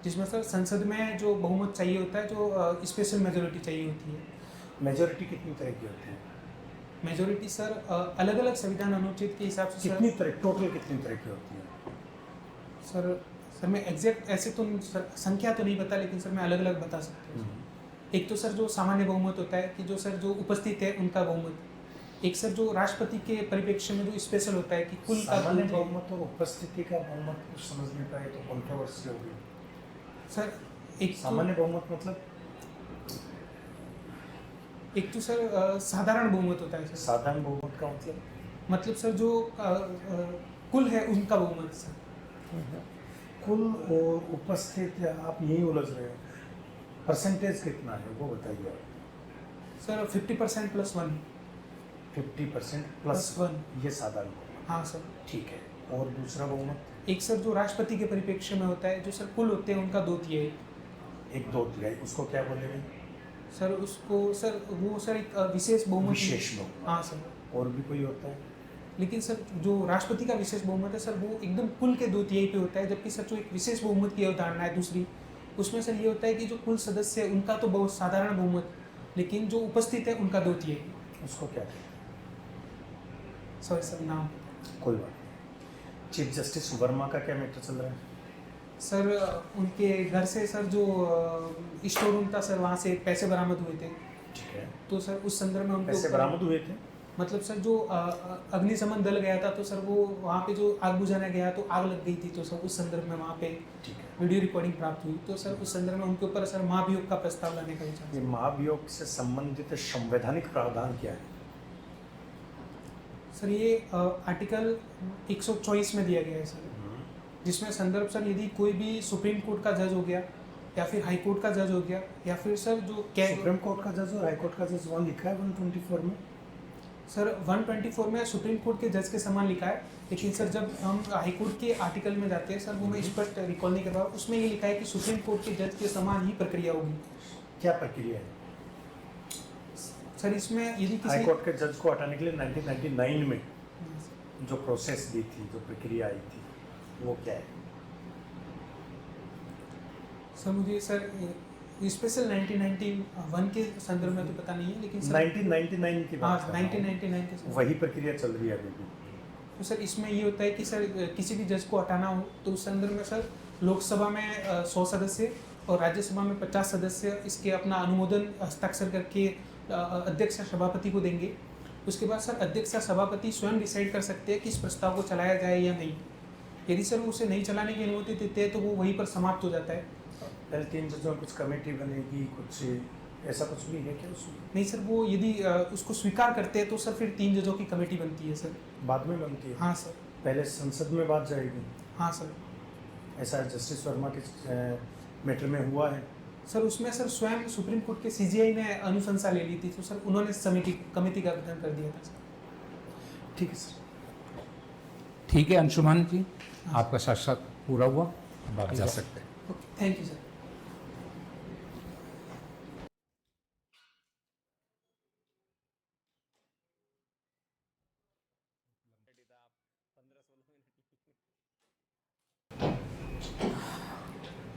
जिसमें सर संसद में जो बहुमत चाहिए होता है, जो स्पेशल मेजोरिटी चाहिए होती है। मेजोरिटी कितनी तरह की होती है? मेजोरिटी सर अलग अलग संविधान अनुच्छेद के हिसाब से कितनी तरह, टोटल कितनी तरह की होती है? सर मैं एग्जैक्ट ऐसे तो सर संख्या तो नहीं पता, लेकिन सर मैं अलग अलग बता सकता हूँ। एक तो सर जो सामान्य बहुमत होता है कि जो सर जो उपस्थित है उनका बहुमत। एक सर जो राष्ट्रपति के परिप्रेक्ष्य में जो स्पेशल होता है कि कुल का सामान्य बहुमत और उपस्थिति का बहुमत कुछ समझ नहीं पाए तो कंट्रोवर्सी होगी। सर एक सामान्य बहुमत मतलब? एक तो सर साधारण बहुमत होता है सर। साधारण बहुमत का मतलब सर जो कुल है उनका बहुमत सर। कुल और उपस्थित, आप यही उलझ रहे हो। परसेंटेज कितना है वो बताइए आप। सर 50% + 1। 50% प्लस + 1। ये साधारण बहुमत। हाँ सर। ठीक है। और दूसरा बहुमत? एक सर जो राष्ट्रपति के परिप्रेक्ष्य में होता है, जो सर कुल होते हैं उनका 2/3। 1/2, उसको क्या बोलेंगे? सर उसको सर वो सर एक विशेष बहुमत। विशेष बहुमत। हाँ सर। और भी कोई होता है? लेकिन सर जो राष्ट्रपति का विशेष बहुमत है सर, वो एकदम कुल के 2/3 पे होता है। जबकि सर जो एक विशेष बहुमत की अवधारणा है दूसरी, उसमें सर ये होता है कि जो कुल सदस्य है उनका तो बहुत साधारण बहुमत, लेकिन जो उपस्थित है उनका 2/3। उसको क्या कहते हैं? सॉरी सर नाम। कोई बात नहीं। चीफ जस्टिस वर्मा का क्या मैटर चल रहा है? सर उनके घर से सर जो स्टोर रूम था सर, वहाँ से पैसे बरामद हुए थे। ठीक है। तो सर उस संदर्भ में उनको पैसे बरामद हुए थे? मतलब सर जो अग्निशमन दल गया था, तो सर वो वहाँ पे जो आग बुझाने गया तो आग लग गई थी, तो सर उस संदर्भ में वहाँ पे ठीक है। वीडियो रिकॉर्डिंग प्राप्त हुई। तो सर उस संदर्भ में उनके ऊपर सर महाभियोग का प्रस्ताव लाने का विचार। ये महाभियोग से संबंधित संवैधानिक प्रावधान क्या है? सर ये आर्टिकल 124 में दिया गया है सर, जिसमें संदर्भ सर यदि कोई भी सुप्रीम कोर्ट का जज हो गया या फिर हाई कोर्ट का जज हो गया, या फिर सर जो सुप्रीम कोर्ट का जज और हाई कोर्ट का जज वहाँ लिखा है 124 में? सर 124 में सुप्रीम कोर्ट के जज के समान लिखा है, लेकिन सर जब हम हाई कोर्ट के आर्टिकल में जाते हैं सर, वो मैं स्पष्ट रिकॉल नहीं कर रहा हूँ, उसमें ये लिखा है कि सुप्रीम कोर्ट के जज के समान ही प्रक्रिया होगी। क्या प्रक्रिया है? सर इसमें यदि हाई किसी कोर्ट के जज को हटाने के लिए 1999 में जो प्रोसेस दी थी, जो प्रक्रिया आई थी, वो क्या है? सर मुझे सर स्पेशल 1991 के संदर्भ में तो पता नहीं है, लेकिन सर 1999 की हाँ बात कर रहा हूँ। 1999 के संदर्भ। वही प्रक्रिया चल रही है अभी भी। तो सर इसमें ये होता है कि सर किसी भी जज को हटाना हो तो उस संदर्भ में सर लोकसभा में 100 सदस्य और राज्यसभा में 50 सदस्य इसके अपना अनुमोदन हस्ताक्षर करके अध्यक्ष या सभापति को देंगे। उसके बाद सर अध्यक्ष या सभापति स्वयं डिसाइड कर सकते हैं कि इस प्रस्ताव को चलाया जाए या नहीं। यदि सर वो उसे नहीं चलाने की अनुमति देते हैं तो वो वहीं पर समाप्त हो जाता है। पहले 3 जजों में कुछ कमेटी बनेगी, कुछ ऐसा कुछ भी है क्या उसमें? नहीं सर, वो यदि उसको स्वीकार करते हैं तो सर फिर 3 जजों की कमेटी बनती है सर। बाद में बनती है? हाँ सर। पहले संसद में बात जाएगी? हाँ सर। ऐसा जस्टिस वर्मा के मैटर में हुआ है? सर उसमें सर स्वयं सुप्रीम कोर्ट के सीजीआई ने अनुशंसा ले ली थी, तो सर उन्होंने कमेटी का गठन कर दिया था सर। ठीक है सर। ठीक है अंशुमान जी, आपका साक्षात पूरा हुआ, आप जा सकते हैं। Okay, thank you sir.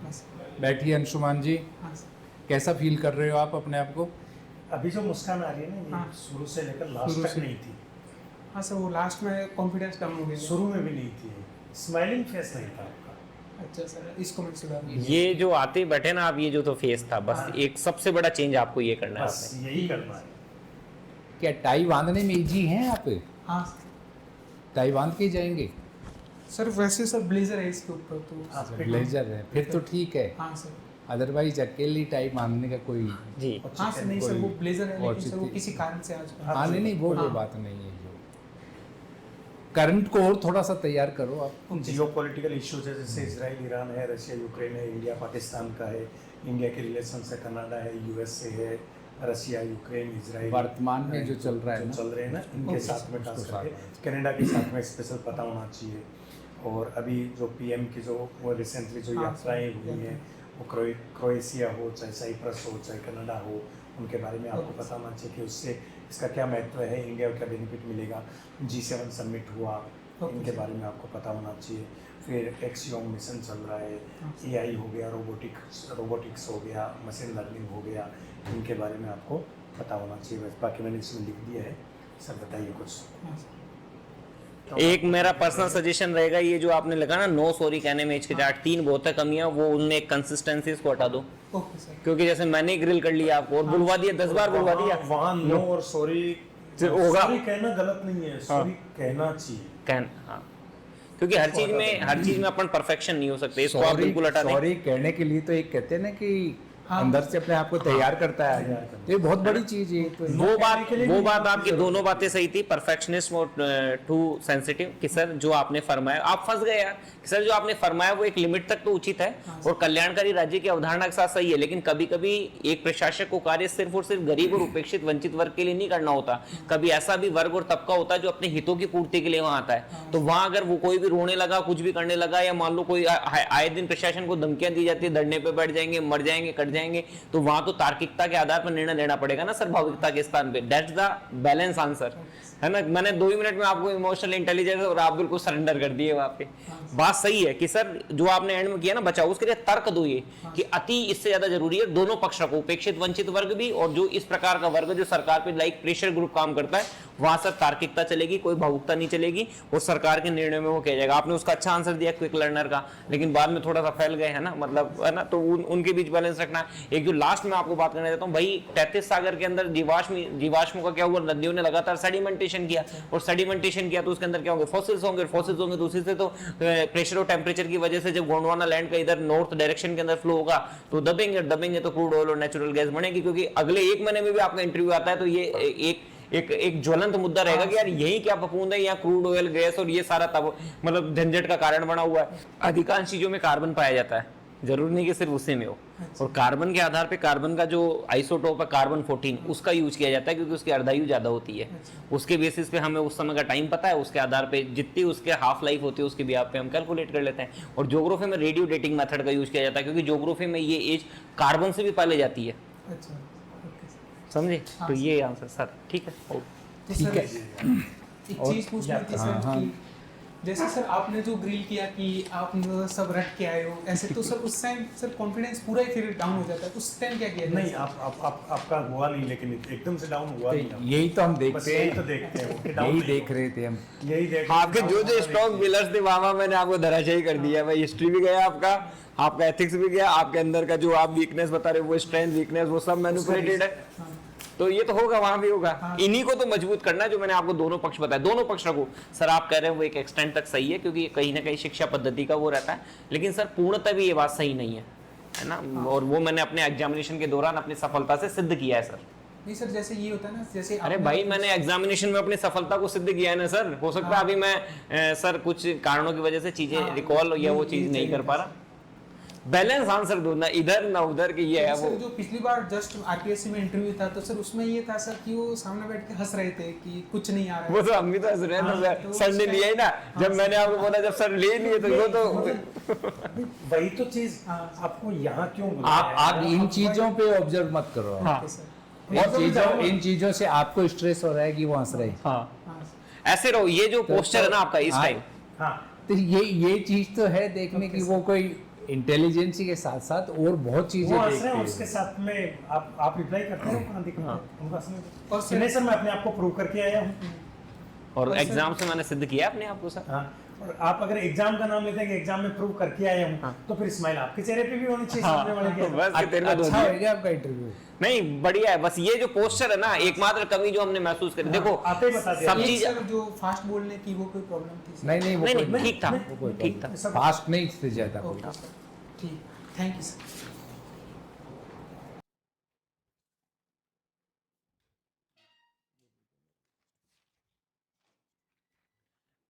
हाँ सर। बैठिए अंशुमान जी, हाँ सर। कैसा फील कर रहे हो आप अपने आप को? अभी जो मुस्कान आ रही है ना, ये हाँ। शुरू से लेकर लास्ट शुरू तक से। नहीं थी। हाँ सर, वो लास्ट में कॉन्फिडेंस कम हो गया। शुरू में भी नहीं थी, स्माइलिंग फेस नहीं था आपका। अच्छा सर, इसको मैं सुधार। ये जो आते बैठे ना आप, ये जो तो फेस था बस, हाँ। एक सबसे बड़ा चेंज आपको ये करना है बस आपने। यही करना है। क्या टाई बांधने में इजी हैं आप? हाँ टाई बांध के जाएंगे? सर, वैसे सर ब्लेजर है इसके ऊपर तो। आप पे ब्लेजर है फिर तो ठीक है, हाँ सर। अदरवाइज अकेली टाई बांधने का कोई जी हाँ सर, नहीं सर, वो ब्लेजर है, और लेकिन सर वो चीज़- किसी कारण से आज हाँ, हाँ नहीं वो हाँ। बात नहीं है। जो करंट को और थोड़ा सा तैयार करो आप। जियो पॉलिटिकल इश्यूज है, जैसे इसराइल ईरान है, रशिया यूक्रेन है, इंडिया पाकिस्तान का है, इंडिया के रिलेशन है, कनाडा है, यूएसए है, रशिया, यूक्रेन, इजराइल, वर्तमान में जो चल रहा है ना, चल रहे हैं ना, इनके ओके, साथ में खास उसको करके साथ कनाडा के साथ में स्पेशल पता होना चाहिए। और अभी जो पीएम की जो वो रिसेंटली जो हाँ, यात्राएं हुई यात्रा। हैं, वो क्रोएशिया हो, चाहे साइप्रस हो, चाहे कनाडा हो, उनके बारे में आपको ओके। पता होना चाहिए कि उससे इसका क्या महत्व है, इंडिया को क्या बेनिफिट मिलेगा। G7 समिट हुआ, ओके। इनके बारे में आपको पता होना चाहिए। फिर एक्सयोंग मिशन चल रहा है, हाँ। एआई हो गया, रोबोटिक्स हो गया, मशीन लर्निंग हो गया, इनके बारे में आपको पता होना चाहिए। बस बाकी मैंने इसमें लिख दिया है, सर बताइए कुछ। हाँ सर। एक मेरा पर्सनल सजेशन रहेगा, ये जो आपने लगा ना नो सॉरी कहने में हिचकिचाहट, 3 बहुत है कमियां, वो उनमें एक कंसिस्टेंसी को हटा दो। Okay sir. क्योंकि जैसे मैंने ग्रिल कर लिया आपको और बुलवा दिया 10 बार बुलवा दिया, वहाँ नो और सॉरी होगा। सॉरी कहना गलत नहीं है, सॉरी कहना चाहिए। हाँ, क्योंकि हर चीज में अपन परफेक्शन नहीं हो सकते, इसको आप बिल्कुल हटा दें। सॉरी कहने के लिए तो एक कहते हैं ना कि हाँ। अंदर से अपने आप को तैयार करता है, तैयार करता है। तो ये बहुत बड़ी चीज है। तो वो बात आपकी दोनों बातें सही थी, परफेक्शनिस्ट और टू सेंसिटिव कि सर जो आपने फरमाया, आप फंस गए यार कि सर जो आपने फरमाया वो एक लिमिट तक तो उचित है और कल्याणकारी राज्य की अवधारणा के साथ सही है, लेकिन कभी कभी एक प्रशासक को कार्य सिर्फ और सिर्फ गरीब और उपेक्षित वंचित वर्ग के लिए नहीं करना होता, कभी ऐसा भी वर्ग और तबका होता है जो अपने हितों की पूर्ति के लिए वहां आता है। तो वहां अगर वो कोई भी रोने लगा, कुछ भी करने लगा, या मान लो कोई आए दिन प्रशासन को धमकियां दी जाती है, धरने पे बैठ जाएंगे, मर जाएंगे, कट जाएंगे, तो वहां तो तार्किकता के आधार पर निर्णय लेना पड़ेगा ना सर, भावुकता के स्थान पे। दैट्स द बैलेंस आंसर, है ना। मैंने 2 ही मिनट में आपको इमोशनल इंटेलिजेंस और आप बिल्कुल सरेंडर कर दिए वहां पे। बात सही है कि सर जो आपने एंड में किया ना बचाओ, उसके लिए तर्क दो ये कि अति इससे ज्यादा जरूरी है, दोनों पक्ष रखो, उपेक्षित वंचित वर्ग भी और जो इस प्रकार का वर्ग जो सरकार पे लाइक प्रेशर ग्रुप काम करता है, वहां सर तार्किकता चलेगी, कोई भावुकता नहीं चलेगी और सरकार के निर्णय में वो किया जाएगा। आपने उसका अच्छा आंसर दिया क्विक लर्नर का, लेकिन बाद में थोड़ा सा फैल गए, है ना, मतलब, है ना, तो उनके बीच बैलेंस रखना। एक जो लास्ट में आपको बात करना चाहता हूँ भाई, 33 सागर के अंदर जीवाश्म का क्या हुआ, नदियों ने लगातार सेडिमेंटेशन किया और सेडिमेंटेशन किया तो उसके अंदर क्या होंगे, फॉसिल्स होंगे तो उसी से तो प्रेशर और टेम्परेचर की वजह से जब गोंडवाना लैंड का इधर नॉर्थ डायरेक्शन के अंदर फ्लो होगा तो दबेंगे तो क्रूड ऑयल और नेचुरल गैस बढ़ेगी, क्योंकि अगले 1 महीने में भी आपका इंटरव्यू आता है तो ये एक ज्वलंत मुद्दा रहेगा कि यार यही क्या फफूंद है, यहाँ क्रूड ऑयल गैस और ये सारा तब मतलब झंझट का कारण बना हुआ है। अधिकांश चीजों में कार्बन पाया जाता है, जरूर नहीं कि सिर्फ उसी में हो, और कार्बन के आधार पे कार्बन का जो आइसोटोप है कार्बन 14 उसका यूज किया जाता है क्योंकि उसकी अर्धायु ज्यादा होती है। उसके बेसिस पे हमें उस समय का टाइम पता है, उसके आधार पे जितनी उसके हाफ लाइफ होती है उसके भी आप पे हम कैलकुलेट कर लेते हैं। और ज्योग्राफी में रेडियो डेटिंग मेथड का यूज किया जाता है क्योंकि ज्योग्राफी में ये एज कार्बन से भी पाले जाती है, अच्छा, ओके सर। समझे। हाँ, तो ये आंसर सर ठीक है। तो ठीक सर, है। एक चीज पूछनी थी सर हाँ, कि जैसे सर आपने जो ग्रिल किया कि आप सब रट के आए हो ऐसे, तो सर उस टाइम सर कॉन्फिडेंस पूरा ही फिर डाउन हो जाता है, उस टाइम क्या किया? नहीं, आपका हुआ नहीं, लेकिन एकदम से डाउन हुआ नहीं। तो यही तो हम बस देखते यही हैं, तो देखते हैं, कि डाउन यही नहीं देख हुआ। रहे थे हम। यही देख आपके जो स्ट्रॉन्ग पिलर्स थे वहां मैंने आपको धराशायी कर दिया भाई। हिस्ट्री भी गया आपका एथिक्स भी गया, आपके अंदर का जो आप वीकनेस बता रहे हो वो स्ट्रेंथ वीकनेस वो सब मैनिपुलेटेड है। हाँ, तो ये तो होगा, वहां भी होगा। हाँ। इन्हीं को तो मजबूत करना है जो मैंने आपको दोनों पक्ष बताया, दोनों पक्ष रखो। सर आप कह रहे हैं वो एक एक्सटेंट तक सही है क्योंकि कहीं ना कहीं शिक्षा पद्धति का वो रहता है, लेकिन सर पूर्णतः भी ये बात सही नहीं है ना। और वो मैंने अपने एग्जामिनेशन के दौरान अपनी सफलता से सिद्ध किया है सर। नहीं सर, जैसे ये होता है ना, जैसे अरे आपने- भाई मैंने एग्जामिनेशन में अपनी सफलता को सिद्ध किया है ना सर। हो सकता है अभी मैं सर कुछ कारणों की वजह से चीजें हाँ, रिकॉल या वो ये चीज नहीं चाहिए कर पा था। रहा। बैलेंस आंसर दो ना, इधर ना उधर की ये है सर वो। जो पिछली बार जस्ट आरपीएससी में इंटरव्यू था तो सर उसमें ये था सर कि वो सामने बैठ के हंस रहे थे कि कुछ नहीं आ रहा वो तो हम भी तो हंस रहे हैं ना हाँ, सर। तो सर ने उसका- लिया ही ना, जब मैंने आपको बोला जब सर ले लिए तो वो तो वही तो चीज हाँ। आपको यहाँ क्यों बुलाया है? आप इन चीजों पे ऑब्जर्व मत करो। हाँ। है सर। इन चीजों से आपको स्ट्रेस हो रहा है कि वो हंस रहे हैं। हाँ हाँ, ऐसे रहो। ये जो पोस्टर है ना आपका इस हाँ। टाइम, हाँ, तो ये चीज तो है देखने की, वो कोई इंटेलिजेंसी के साथ साथ और बहुत चीजें वो हंस देखते रहे हैं, हैं। उसके साथ में आप रिप्लाई करते हैं, कहाँ दिखता है? उनको हंसने दो। और सर- नहीं सर, मैं अपने आप को प्रूव करके आया हूँ। और और एग्जाम से मैंने सिद्ध किया अपने आप को सर। हाँ, और आप अगर एग्जाम का नाम लेते हैं कि एग्जाम में प्रूव करके आया हूँ, तो फिर स्माइल आपके चेहरे पे भी होनी चाहिए, सामने वाले के। बस कि तेरे को अच्छा धो होगा आपका इंटरव्यू। नहीं बढ़िया है। बस ये जो पोस्टर है ना, एकमात्र कमी जो हमने महसूस करी, देखो आप ही बता दिया। सब एक चीज सर जो फास्ट बोलने की वो कोई प्रॉब्लम थी सर? नहीं वो नहीं कोई नहीं ठीक था, वो कोई ठीक था। सब फास्ट नहीं से ज्यादा कोई। ओके सर, ठीक, थैंक यू सर।